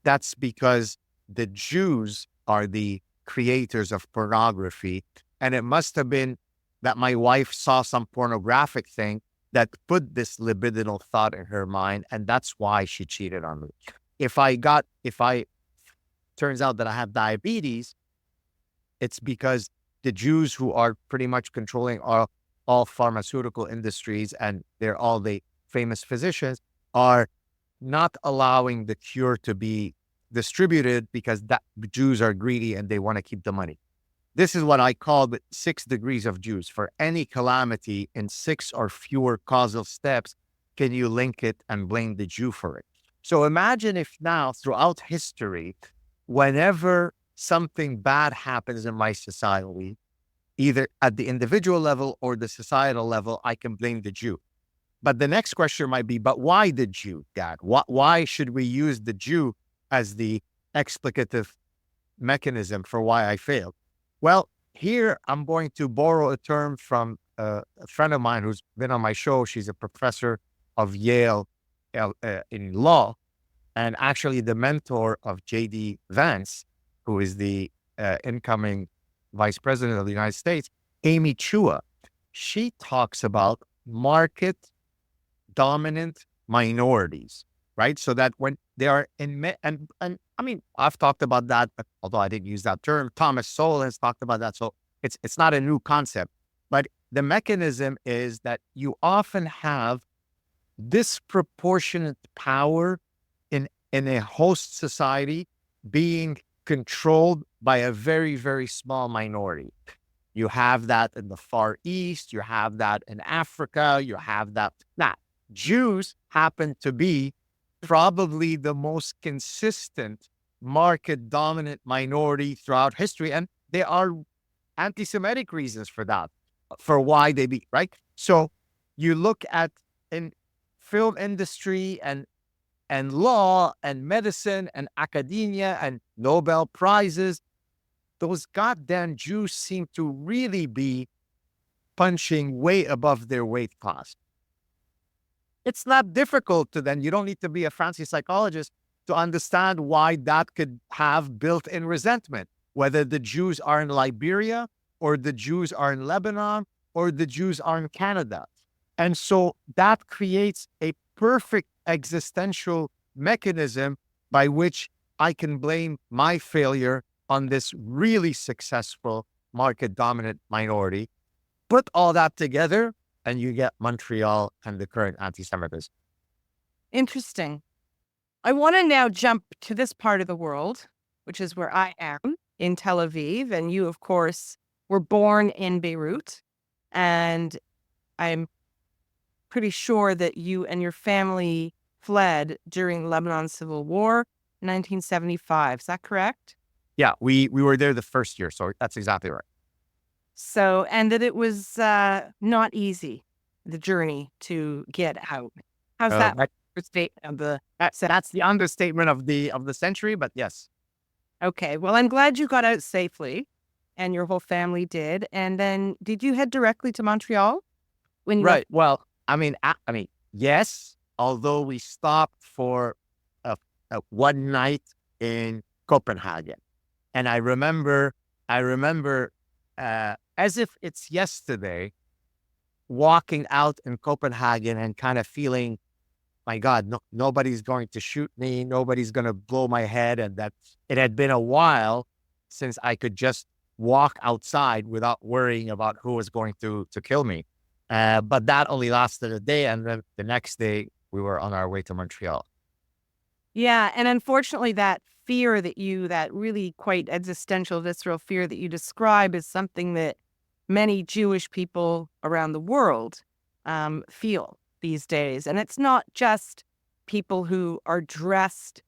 that's because the Jews are the creators of pornography. And it must have been that my wife saw some pornographic thing that put this libidinal thought in her mind, and that's why she cheated on me. Turns out that I have diabetes, it's because the Jews who are pretty much controlling all pharmaceutical industries, and they're all the famous physicians, are not allowing the cure to be distributed because the Jews are greedy and they want to keep the money. This is what I call the 6 degrees of Jews. For any calamity in 6 or fewer causal steps, can you link it and blame the Jew for it? So imagine if now, throughout history, whenever something bad happens in my society, either at the individual level or the societal level, I can blame the Jew. But the next question might be, but why the Jew, Gad? Why should we use the Jew as the explicative mechanism for why I failed? Well, here I'm going to borrow a term from a friend of mine who's been on my show. She's a professor of Yale in law, and actually the mentor of J.D. Vance, who is the incoming vice president of the United States, Amy Chua. She talks about market dominant minorities, right? So that when they are and I mean, I've talked about that, although I didn't use that term. Thomas Sowell has talked about that. So it's not a new concept, but the mechanism is that you often have disproportionate power in a host society being controlled by a very, very small minority. You have that in the Far East, you have that in Africa, you have that. Now, Jews happen to be probably the most consistent market dominant minority throughout history. And there are anti-Semitic reasons for that, for why they be, right? So you look at in film industry and law and medicine and academia and Nobel Prizes, those goddamn Jews seem to really be punching way above their weight class. It's not difficult to then, you don't need to be a fancy psychologist to understand why that could have built-in resentment, whether the Jews are in Liberia or the Jews are in Lebanon or the Jews are in Canada. And so that creates a perfect existential mechanism by which I can blame my failure on this really successful market dominant minority. Put all that together and you get Montreal and the current anti-Semitism. Interesting. I want to now jump to this part of the world, which is where I am in Tel Aviv. And you, of course, were born in Beirut. And I'm pretty sure that you and your family fled during Lebanon's civil war in 1975. Is that correct? Yeah, we were there the first year. So that's exactly right. So, and that it was not easy, the journey to get out. How's that? That's the understatement of the century, but yes. Okay, well, I'm glad you got out safely, and your whole family did. And then, did you head directly to Montreal? Right. Well, I mean, yes, although we stopped for a one night in Copenhagen. And I remember as if it's yesterday, walking out in Copenhagen and kind of feeling, my God, no, nobody's going to shoot me. Nobody's going to blow my head. And that it had been a while since I could just walk outside without worrying about who was going to kill me. But that only lasted a day. And then the next day we were on our way to Montreal. Yeah. And unfortunately, that fear that really quite existential, visceral fear that you describe is something that many Jewish people around the world feel these days. And it's not just people who are dressed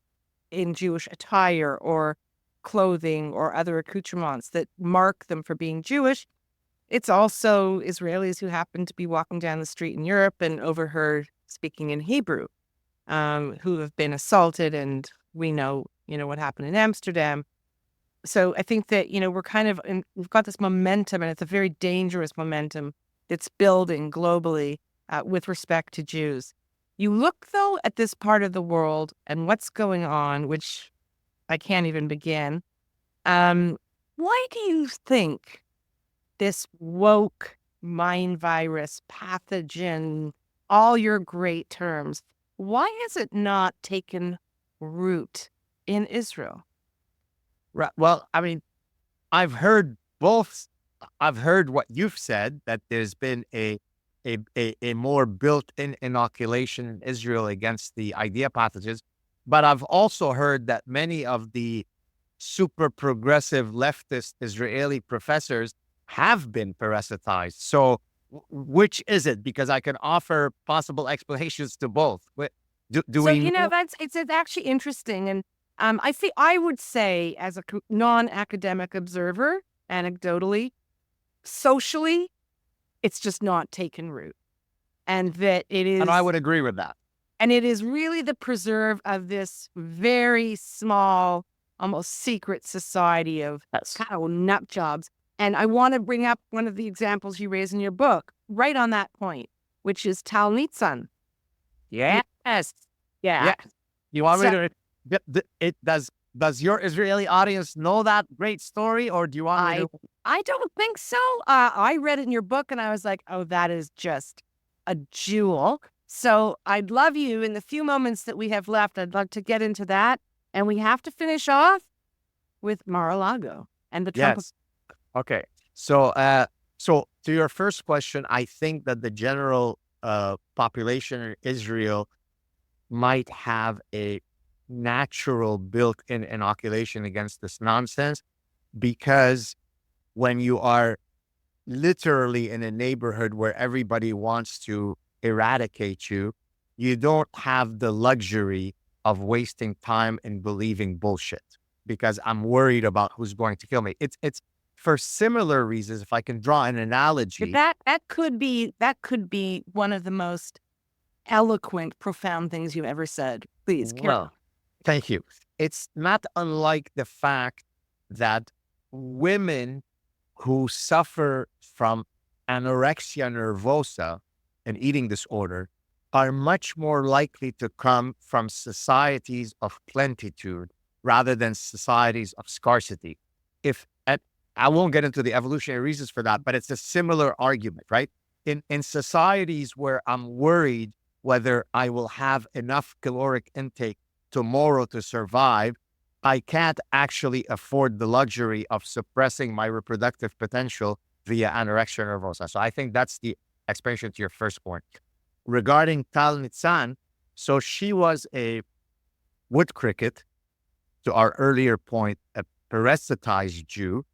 in Jewish attire or clothing or other accoutrements that mark them for being Jewish. It's also Israelis who happen to be walking down the street in Europe and overheard speaking in Hebrew, who have been assaulted. And we know, what happened in Amsterdam. So I think that, we've got this momentum, and it's a very dangerous momentum that's building globally with respect to Jews. You look, though, at this part of the world and what's going on, which I can't even begin. Why do you think this woke mind virus, pathogen, all your great terms, why has it not taken root in Israel? Right. Well, I mean, I've heard both. I've heard what you've said, that there's been a more built-in inoculation in Israel against the idea pathogens. But I've also heard that many of the super progressive leftist Israeli professors have been parasitized. So which is it? Because I can offer possible explanations to both. Do So, we know? it's actually interesting. And I would say, as a non-academic observer, anecdotally, socially, it's just not taken root. And that it is. And I would agree with that. And it is really the preserve of this very small, almost secret society of kind of nut jobs. And I want to bring up one of the examples you raise in your book, right on that point, which is Tal Nitzan. Yes. Yeah. Yeah. You want me to? Does your Israeli audience know that great story, or do you want me to? I don't think so. I read it in your book, and I was like, oh, that is just a jewel. So I'd love you, in the few moments that we have left, I'd love to get into that. And we have to finish off with Mar-a-Lago and the Trump. Yes. Okay. So to your first question, I think that the general population in Israel might have a natural built-in inoculation against this nonsense, because when you are literally in a neighborhood where everybody wants to eradicate you, you don't have the luxury of wasting time in believing bullshit, because I'm worried about who's going to kill me. It's for similar reasons. If I can draw an analogy, that could be one of the most eloquent, profound things you've ever said. Please, well, thank you. It's not unlike the fact that women who suffer from anorexia nervosa, an eating disorder, are much more likely to come from societies of plenitude rather than societies of scarcity. And I won't get into the evolutionary reasons for that, but it's a similar argument, right? In societies where I'm worried whether I will have enough caloric intake tomorrow to survive, I can't actually afford the luxury of suppressing my reproductive potential via anorexia nervosa. So I think that's the explanation to your first point. Regarding Tal Nitzan, so she was a wood cricket, to our earlier point, a parasitized Jew,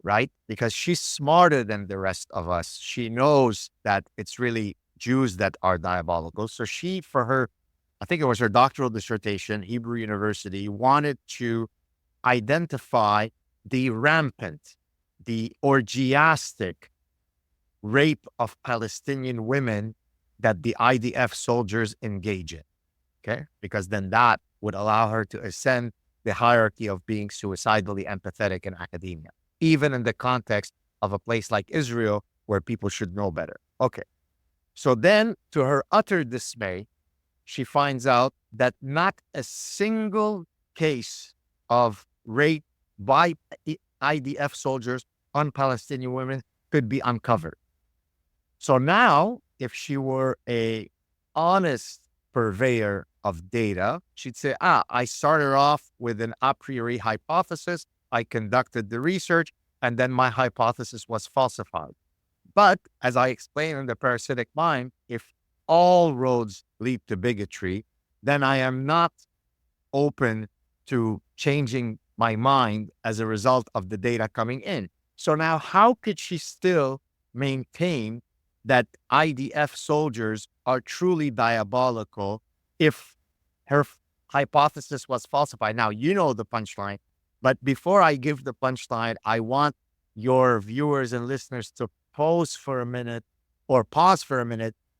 right? Because she's smarter than the rest of us. She knows that it's really Jews that are diabolical. So she, for her, I think it was her doctoral dissertation, Hebrew University, wanted to identify the rampant, the orgiastic rape of Palestinian women that the IDF soldiers engage in, okay? Because then that would allow her to ascend the hierarchy of being suicidally empathetic in academia, even in the context of a place like Israel where people should know better. Okay. So then, to her utter dismay, she finds out that not a single case of rape by IDF soldiers on Palestinian women could be uncovered. So now, if she were a honest purveyor of data, she'd say, I started off with an a priori hypothesis, I conducted the research, and then my hypothesis was falsified. But as I explained in the Parasitic Mind, if all roads lead to bigotry, then I am not open to changing my mind as a result of the data coming in. So now how could she still maintain that IDF soldiers are truly diabolical if her hypothesis was falsified? Now, you know the punchline, but before I give the punchline, I want your viewers and listeners to pause for a minute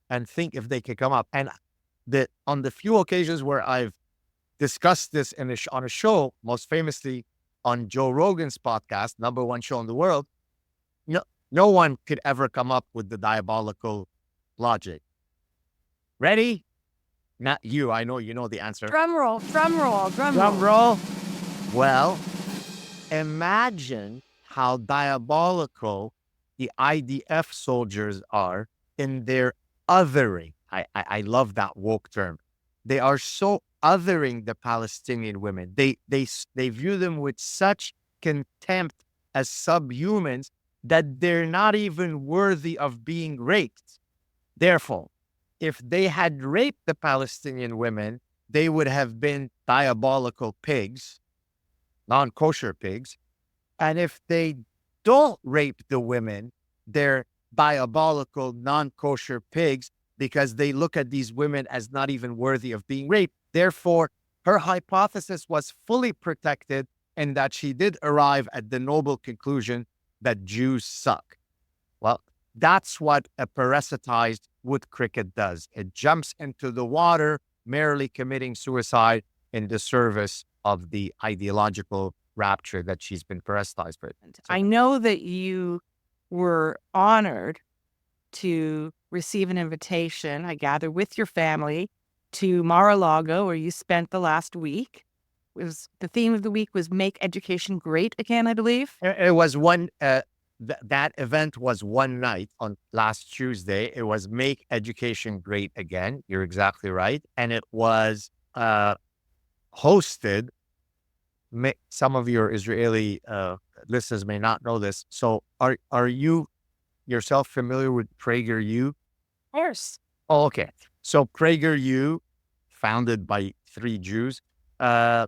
and think if they can come up. And on the few occasions where I've discussed this on a show, most famously on Joe Rogan's podcast, #1 show in the world, no one could ever come up with the diabolical logic. Ready? Not you. I know you know the answer. Drum roll, drum roll, drum roll. Drum roll. Well, imagine how diabolical the IDF soldiers are in their othering. I love that woke term. They are so othering the Palestinian women. They view them with such contempt as subhumans that they're not even worthy of being raped. Therefore, if they had raped the Palestinian women, they would have been diabolical pigs, non-kosher pigs. And if they don't rape the women, they're diabolical, non-kosher pigs because they look at these women as not even worthy of being raped. Therefore, her hypothesis was fully protected in that she did arrive at the noble conclusion that Jews suck. Well, that's what a parasitized wood cricket does. It jumps into the water, merely committing suicide in the service of the ideological rapture that she's been parasitized with. I know that you were honored to receive an invitation, I gather, with your family to Mar-a-Lago, where you spent the last week. The theme of the week was Make Education Great Again, I believe. It was that event was one night on last Tuesday. It was Make Education Great Again. You're exactly right. And it was hosted. Some of your Israeli listeners may not know this. So are you yourself familiar with PragerU? Of course. Oh, okay. So PragerU, founded by 3 Jews, has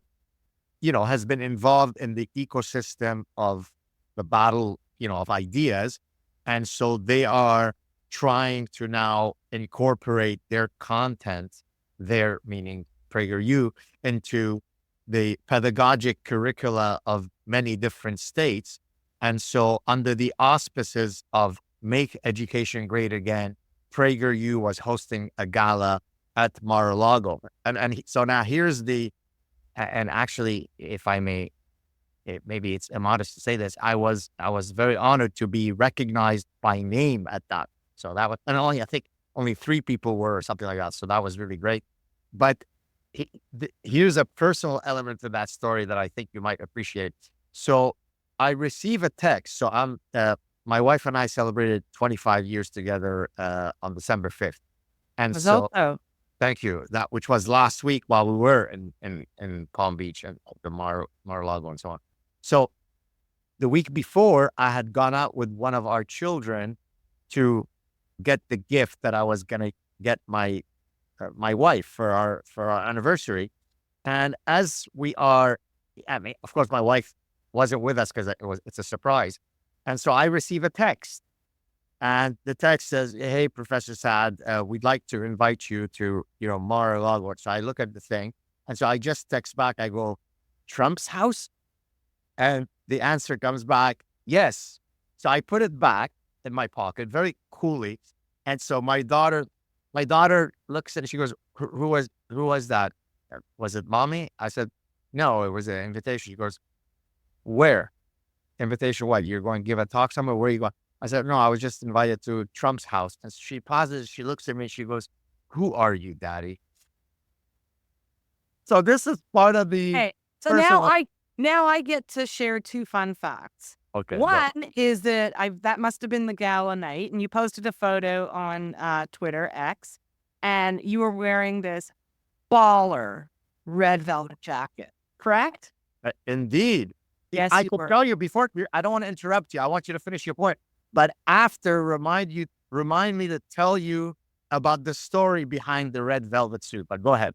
been involved in the ecosystem of the battle, of ideas. And so they are trying to now incorporate their content, meaning PragerU, into the pedagogic curricula of many different states. And so under the auspices of Make Education Great Again, PragerU was hosting a gala at Mar-a-Lago. So now here's and actually, if I may, maybe it's immodest to say this, I was very honored to be recognized by name at that. So that was, and I think only 3 people were or something like that. So that was really great. But here's a personal element to that story that I think you might appreciate. So I receive a text. So my wife and I celebrated 25 years together on December 5th. And thank you. Which was last week while we were in Palm Beach and the Mar-a-Lago and so on. So the week before, I had gone out with one of our children to get the gift that I was going to get my wife for our anniversary. And as we are, of course, my wife wasn't with us because it's a surprise. And so I receive a text, and the text says, "Hey, Professor Sa'ad, we'd like to invite you to, Mar-a-Lago." So I look at the thing, and so I just text back. I go, "Trump's house?" And the answer comes back, "Yes." So I put it back in my pocket very coolly. And so my daughter looks at it. She goes, who was that? Was it mommy? I said, "No, it was an invitation." She goes, "Where? Invitation what? You're going to give a talk somewhere? Where are you going?" I said, no, I was just invited to Trump's house. And she pauses, she looks at me, she goes, who are you, Daddy? So this is part of the Hey, so personal. now I get to share two fun facts. Okay, go. One is that that must have been the gala night, and you posted a photo on Twitter X, and you were wearing this baller red velvet jacket, correct? Indeed. Yes, I you could were. tell you before, I don't want to interrupt you. I want you to finish your point. But after, remind me to tell you about the story behind the red velvet suit. But go ahead.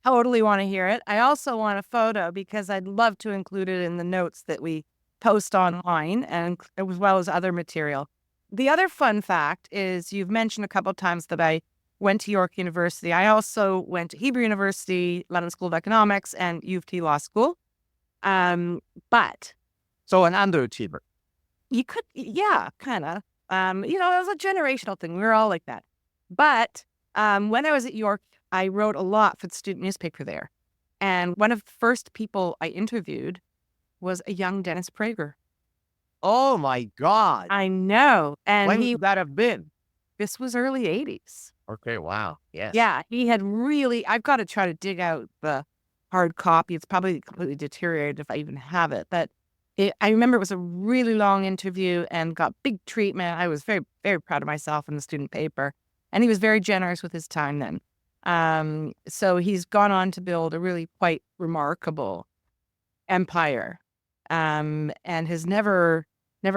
Totally want to hear it. I also want a photo because I'd love to include it in the notes that we post online, and as well as other material. The other fun fact is you've mentioned a couple of times that I went to York University. I also went to Hebrew University, London School of Economics, and U of T Law School. But So an underachiever. you could, yeah, kind of. It was a generational thing. We were all like that. But when I was at York, I wrote a lot for the student newspaper there. And one of the first people I interviewed was a young Dennis Prager. Oh my God. I know. And When would that have been? this was early 80s. Okay, wow. Yes. Yeah, he had I've got to try to dig out the hard copy. It's probably completely deteriorated if I even have it. But I remember it was a really long interview and got big treatment. I was very, very proud of myself in the student paper. And he was very generous with his time then. So he's gone on to build a really quite remarkable empire, and has never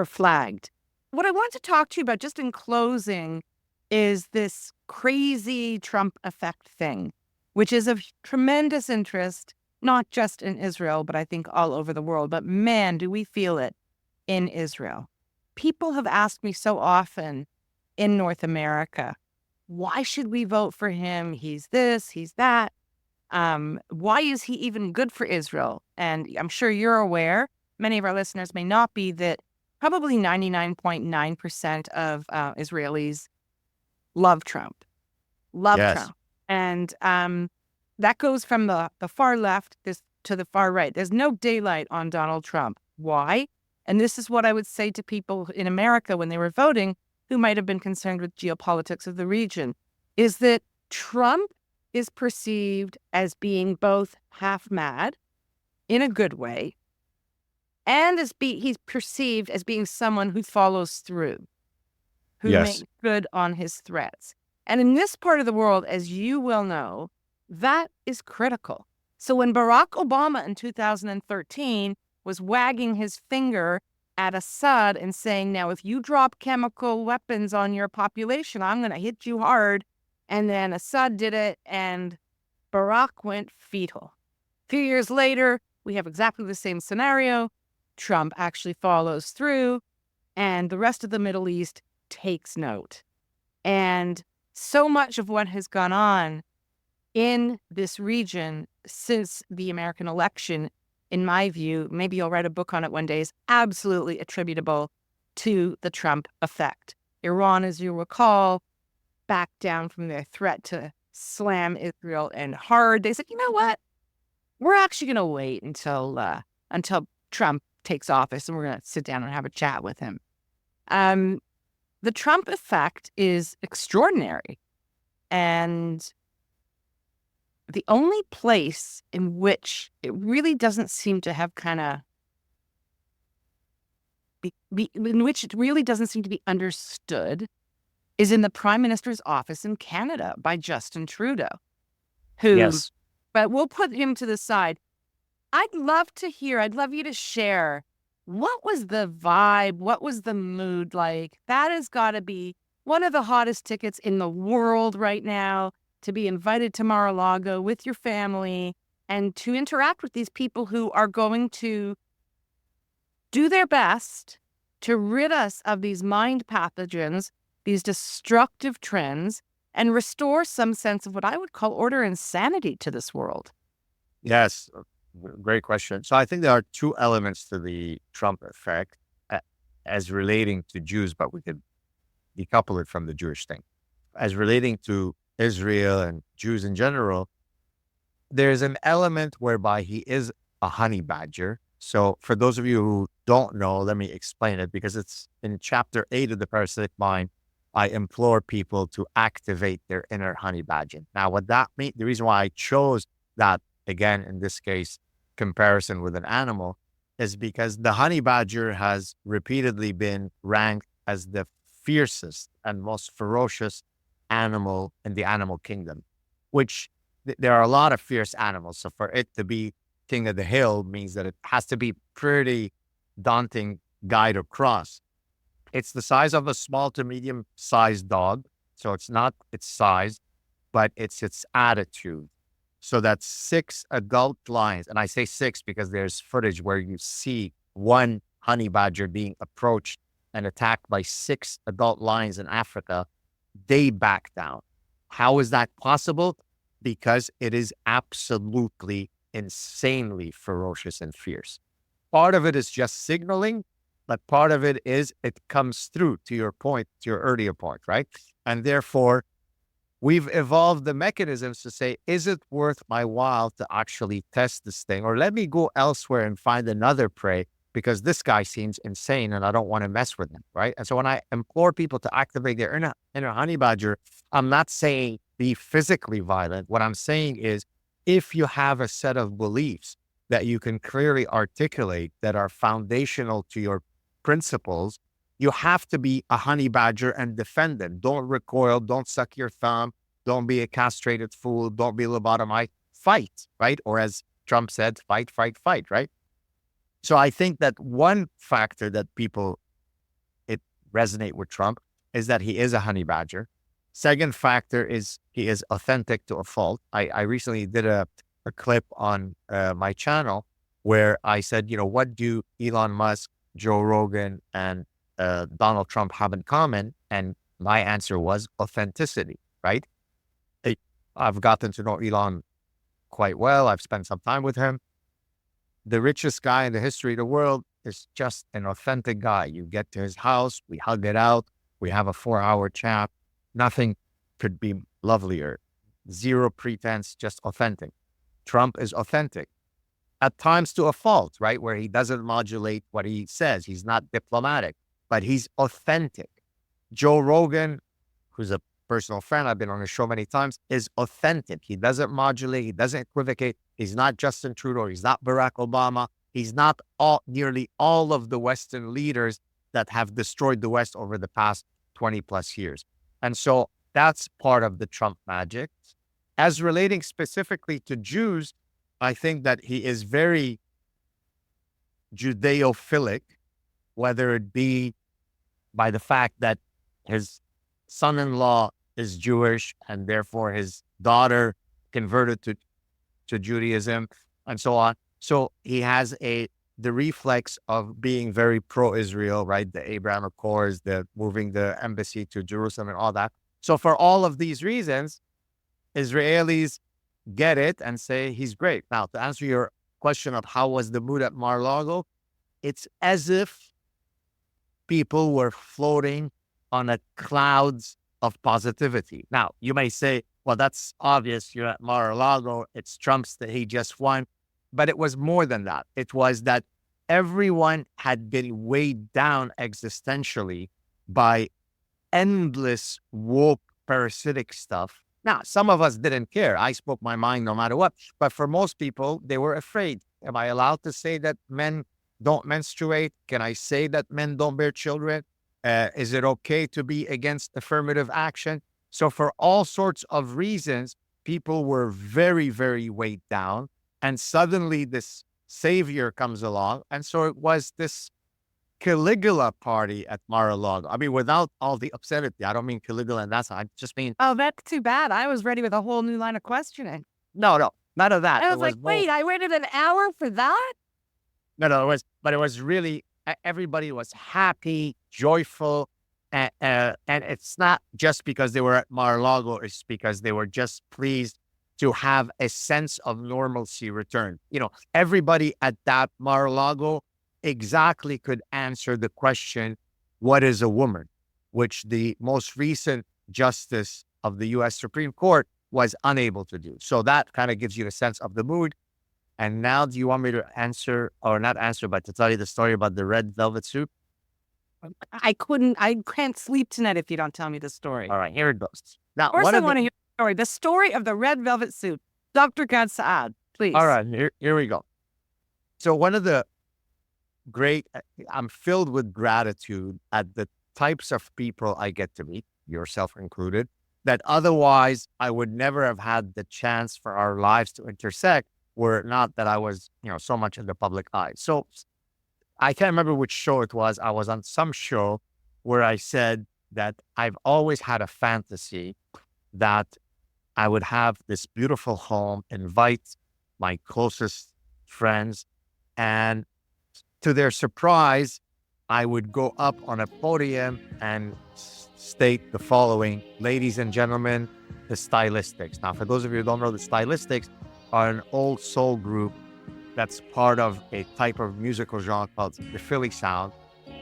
flagged. What I want to talk to you about just in closing is this crazy Trump effect thing, which is of tremendous interest, not just in Israel, but I think all over the world. But man, do we feel it in Israel. People have asked me so often in North America, why should we vote for him? He's this, he's that. Why is he even good for Israel? And I'm sure you're aware, many of our listeners may not be, that probably 99.9% of Israelis love Trump. Yes. Trump. And that goes from the far left to the far right. There's no daylight on Donald Trump. Why? And this is what I would say to people in America when they were voting who might have been concerned with geopolitics of the region, is that Trump is perceived as being both half mad in a good way, and he's perceived as being someone who follows through, who Yes. makes good on his threats. And in this part of the world, as you will know, that is critical. So when Barack Obama in 2013 was wagging his finger at Assad and saying, now, if you drop chemical weapons on your population, I'm going to hit you hard. And then Assad did it, and Barack went fetal. A few years later, we have exactly the same scenario. Trump actually follows through, and the rest of the Middle East takes note. And so much of what has gone on in this region since the American election, in my view, maybe you'll write a book on it one day, is absolutely attributable to the Trump effect. Iran, as you recall, backed down from their threat to slam Israel and hard. They said, you know what? We're actually going to wait until Trump takes office, and we're going to sit down and have a chat with him. The Trump effect is extraordinary. And the only place in which it really doesn't seem to have in which it really doesn't seem to be understood is in the Prime Minister's office in Canada by Justin Trudeau, who, Yes. but we'll put him to the side. I'd love you to share, what was the vibe? What was the mood like? That has got to be one of the hottest tickets in the world right now, to be invited to Mar-a-Lago with your family and to interact with these people who are going to do their best to rid us of these mind pathogens, these destructive trends, and restore some sense of what I would call order and sanity to this world. Yes. Great question. So I think there are two elements to the Trump effect as relating to Jews, but we could decouple it from the Jewish thing. As relating to Israel and Jews in general, there's an element whereby he is a honey badger, So for those of you who don't know, let me explain it because it's in chapter 8 of the Parasitic Mind. I implore people to activate their inner honey badger. Now, what that means, the reason why I chose that, again, in this case, comparison with an animal, is because the honey badger has repeatedly been ranked as the fiercest and most ferocious animal in the animal kingdom, which there are a lot of fierce animals. So for it to be king of the hill means that it has to be pretty daunting guy to cross. It's the size of a small to medium sized dog. So it's not its size, but it's its attitude. So that's 6 adult lions. And I say 6 because there's footage where you see one honey badger being approached and attacked by 6 adult lions in Africa. They back down. How is that possible? Because it is absolutely insanely ferocious and fierce. Part of it is just signaling, but part of it is it comes through to your point, to your earlier point, right? And therefore, we've evolved the mechanisms to say, is it worth my while to actually test this thing? Or let me go elsewhere and find another prey because this guy seems insane and I don't want to mess with him, right? And so when I implore people to activate their inner honey badger, I'm not saying be physically violent. What I'm saying is, if you have a set of beliefs that you can clearly articulate that are foundational to your principles, you have to be a honey badger and defend them. Don't recoil. Don't suck your thumb. Don't be a castrated fool. Don't be lobotomized. Fight, right? Or as Trump said, fight, fight, fight, right? So I think that one factor that it resonate with Trump is that he is a honey badger. Second factor is he is authentic to a fault. I recently did a clip on my channel where I said, what do Elon Musk, Joe Rogan, and Donald Trump have in common? And my answer was authenticity, right? I've gotten to know Elon quite well. I've spent some time with him. The richest guy in the history of the world is just an authentic guy. You get to his house, we hug it out, we have a 4-hour chat. Nothing could be lovelier. Zero pretense, just authentic. Trump is authentic. At times to a fault, right? Where he doesn't modulate what he says. He's not diplomatic, but he's authentic. Joe Rogan, who's a personal friend, I've been on his show many times, is authentic. He doesn't modulate. He doesn't equivocate. He's not Justin Trudeau. He's not Barack Obama. He's not nearly all of the Western leaders that have destroyed the West over the past 20 plus years. And so that's part of the Trump magic. As relating specifically to Jews, I think that he is very Judeophilic, whether it be by the fact that his son-in-law is Jewish and therefore his daughter converted to Judaism and so on. So he has the reflex of being very pro-Israel, right? The Abraham Accords, the moving the embassy to Jerusalem and all that. So for all of these reasons, Israelis get it and say he's great. Now, to answer your question of how was the mood at Mar-a-Lago, it's as if people were floating on a clouds of positivity. Now, you may say, well, that's obvious. You're at Mar-a-Lago. It's Trump's that he just won. But it was more than that. It was that everyone had been weighed down existentially by endless woke parasitic stuff. Now, some of us didn't care. I spoke my mind no matter what. But for most people, they were afraid. Am I allowed to say that men don't menstruate? Can I say that men don't bear children? Is it okay to be against affirmative action? So for all sorts of reasons, people were very, very weighed down. And suddenly this savior comes along. And so it was this Caligula party at Mar-a-Lago. I mean, without all the obscenity. I don't mean Caligula and that's, I just mean. Oh, that's too bad. I was ready with a whole new line of questioning. No, none of that. I was like, wait, I waited an hour for that? No, it was really, everybody was happy, joyful. And it's not just because they were at Mar-a-Lago, it's because they were just pleased to have a sense of normalcy return. Everybody at that Mar-a-Lago exactly could answer the question, what is a woman? Which the most recent justice of the U.S. Supreme Court was unable to do. So that kind of gives you a sense of the mood. And now do you want me to answer, or not answer, but to tell you the story about the red velvet suit? I can't sleep tonight if you don't tell me the story. All right, here it goes. Now, First, I want to hear the story. The story of the red velvet suit. Dr. Gad Sa'ad, please. All right, here we go. So one of the I'm filled with gratitude at the types of people I get to meet, yourself included, that otherwise I would never have had the chance for our lives to intersect were it not that I was, so much in the public eye. So I can't remember which show it was. I was on some show where I said that I've always had a fantasy that I would have this beautiful home, invite my closest friends, and to their surprise, I would go up on a podium and state the following: ladies and gentlemen, the Stylistics. Now, for those of you who don't know, the Stylistics are an old soul group that's part of a type of musical genre called the Philly sound.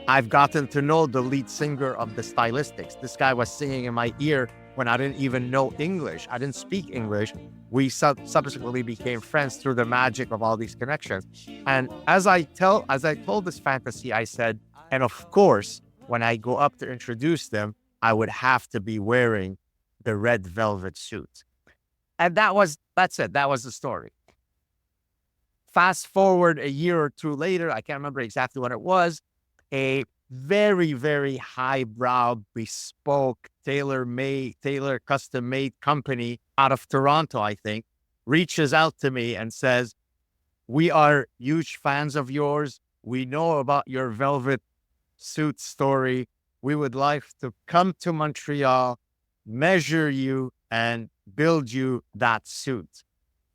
I've gotten to know the lead singer of the Stylistics. This guy was singing in my ear when I didn't even know English. I didn't speak English. We subsequently became friends through the magic of all these connections. And as I told this fantasy, I said, and of course, when I go up to introduce them, I would have to be wearing the red velvet suit. And that's it. That was the story. Fast forward a year or two later, I can't remember exactly when it was, a very, very highbrow, bespoke, tailor custom-made company out of Toronto, I think, reaches out to me and says, "We are huge fans of yours. We know about your velvet suit story. We would like to come to Montreal, measure you, and build you that suit."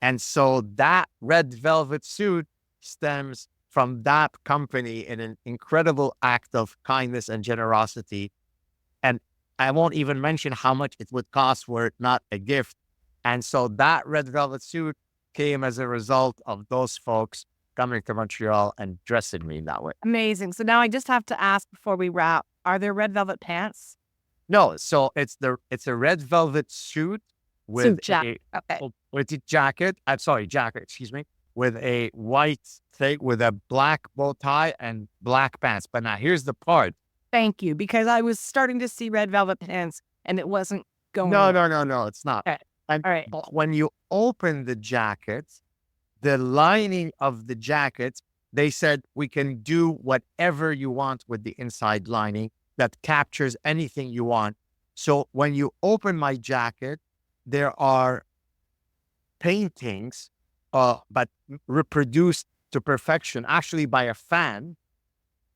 And so that red velvet suit stems from that company in an incredible act of kindness and generosity. And I won't even mention how much it would cost were it not a gift. And so that red velvet suit came as a result of those folks coming to Montreal and dressing me that way. Amazing. So now I just have to ask before we wrap, are there red velvet pants? No, so it's a red velvet suit with jacket. Jacket, excuse me, with a white thing with a black bow tie and black pants. But now here's the part. Thank you, because I was starting to see red velvet pants and it wasn't going. No, it's not. Okay. And all right. When you open the jacket, the lining of the jacket, they said we can do whatever you want with the inside lining that captures anything you want. So when you open my jacket, there are paintings, but reproduced to perfection, actually by a fan,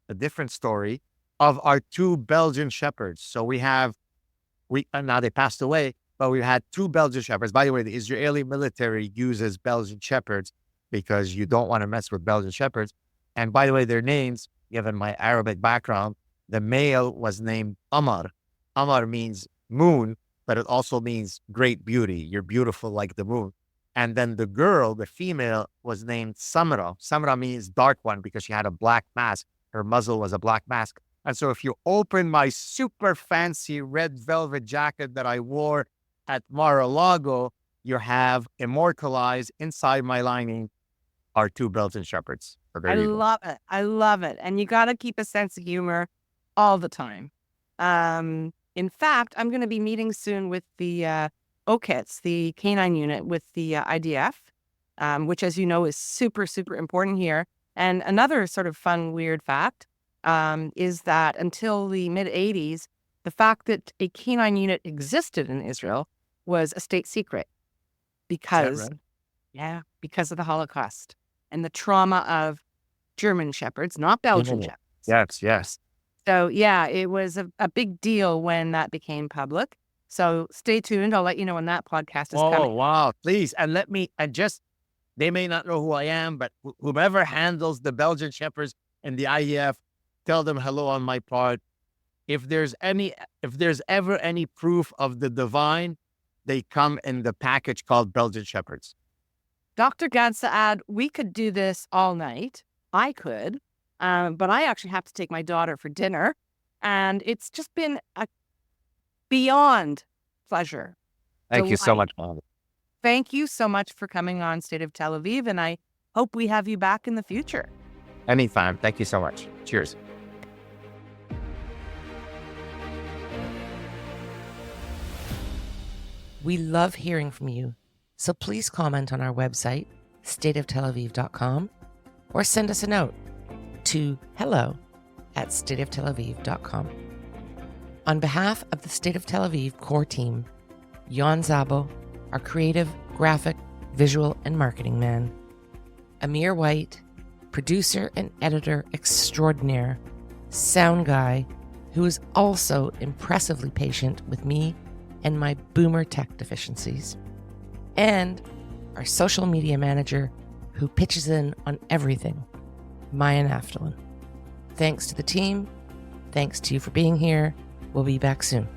a different story, of our two Belgian shepherds. So now they passed away, but we had two Belgian shepherds. By the way, the Israeli military uses Belgian shepherds because you don't want to mess with Belgian shepherds. And by the way, their names, given my Arabic background, the male was named Amar. Amar means moon, but it also means great beauty. You're beautiful like the moon. And then the girl, the female, was named Samra. Samra means dark one because she had a black mask. Her muzzle was a black mask. And so if you open my super fancy red velvet jacket that I wore at Mar-a-Lago, you have immortalized inside my lining our two Belgian shepherds. So I love it. I love it. And you got to keep a sense of humor all the time. In fact, I'm going to be meeting soon with the OKITs, the canine unit with the IDF, which, as you know, is super, super important here. And another sort of fun, weird fact is that until the mid-'80s, the fact that a canine unit existed in Israel was a state secret because, because of the Holocaust and the trauma of German shepherds, not Belgian shepherds. Yes. So, it was a big deal when that became public. So stay tuned. I'll let you know when that podcast is coming. Oh, wow. Please. And they may not know who I am, but whomever handles the Belgian shepherds and the IDF, tell them hello on my part. If there's ever any proof of the divine, they come in the package called Belgian shepherds. Dr. Gad Sa'ad, we could do this all night. I could. But I actually have to take my daughter for dinner. And it's just been a beyond pleasure. Thank you so much, Mom. Thank you so much for coming on State of Tel Aviv. And I hope we have you back in the future. Anytime. Thank you so much. Cheers. We love hearing from you, so please comment on our website, stateoftelaviv.com, or send us a note to hello@stateoftelaviv.com. On behalf of the State of Tel Aviv core team, Jan Szabo, our creative, graphic, visual, and marketing man, Amir White, producer and editor extraordinaire, sound guy, who is also impressively patient with me and my boomer tech deficiencies, and our social media manager who pitches in on everything, Maya Naftalin. Thanks to the team. Thanks to you for being here. We'll be back soon.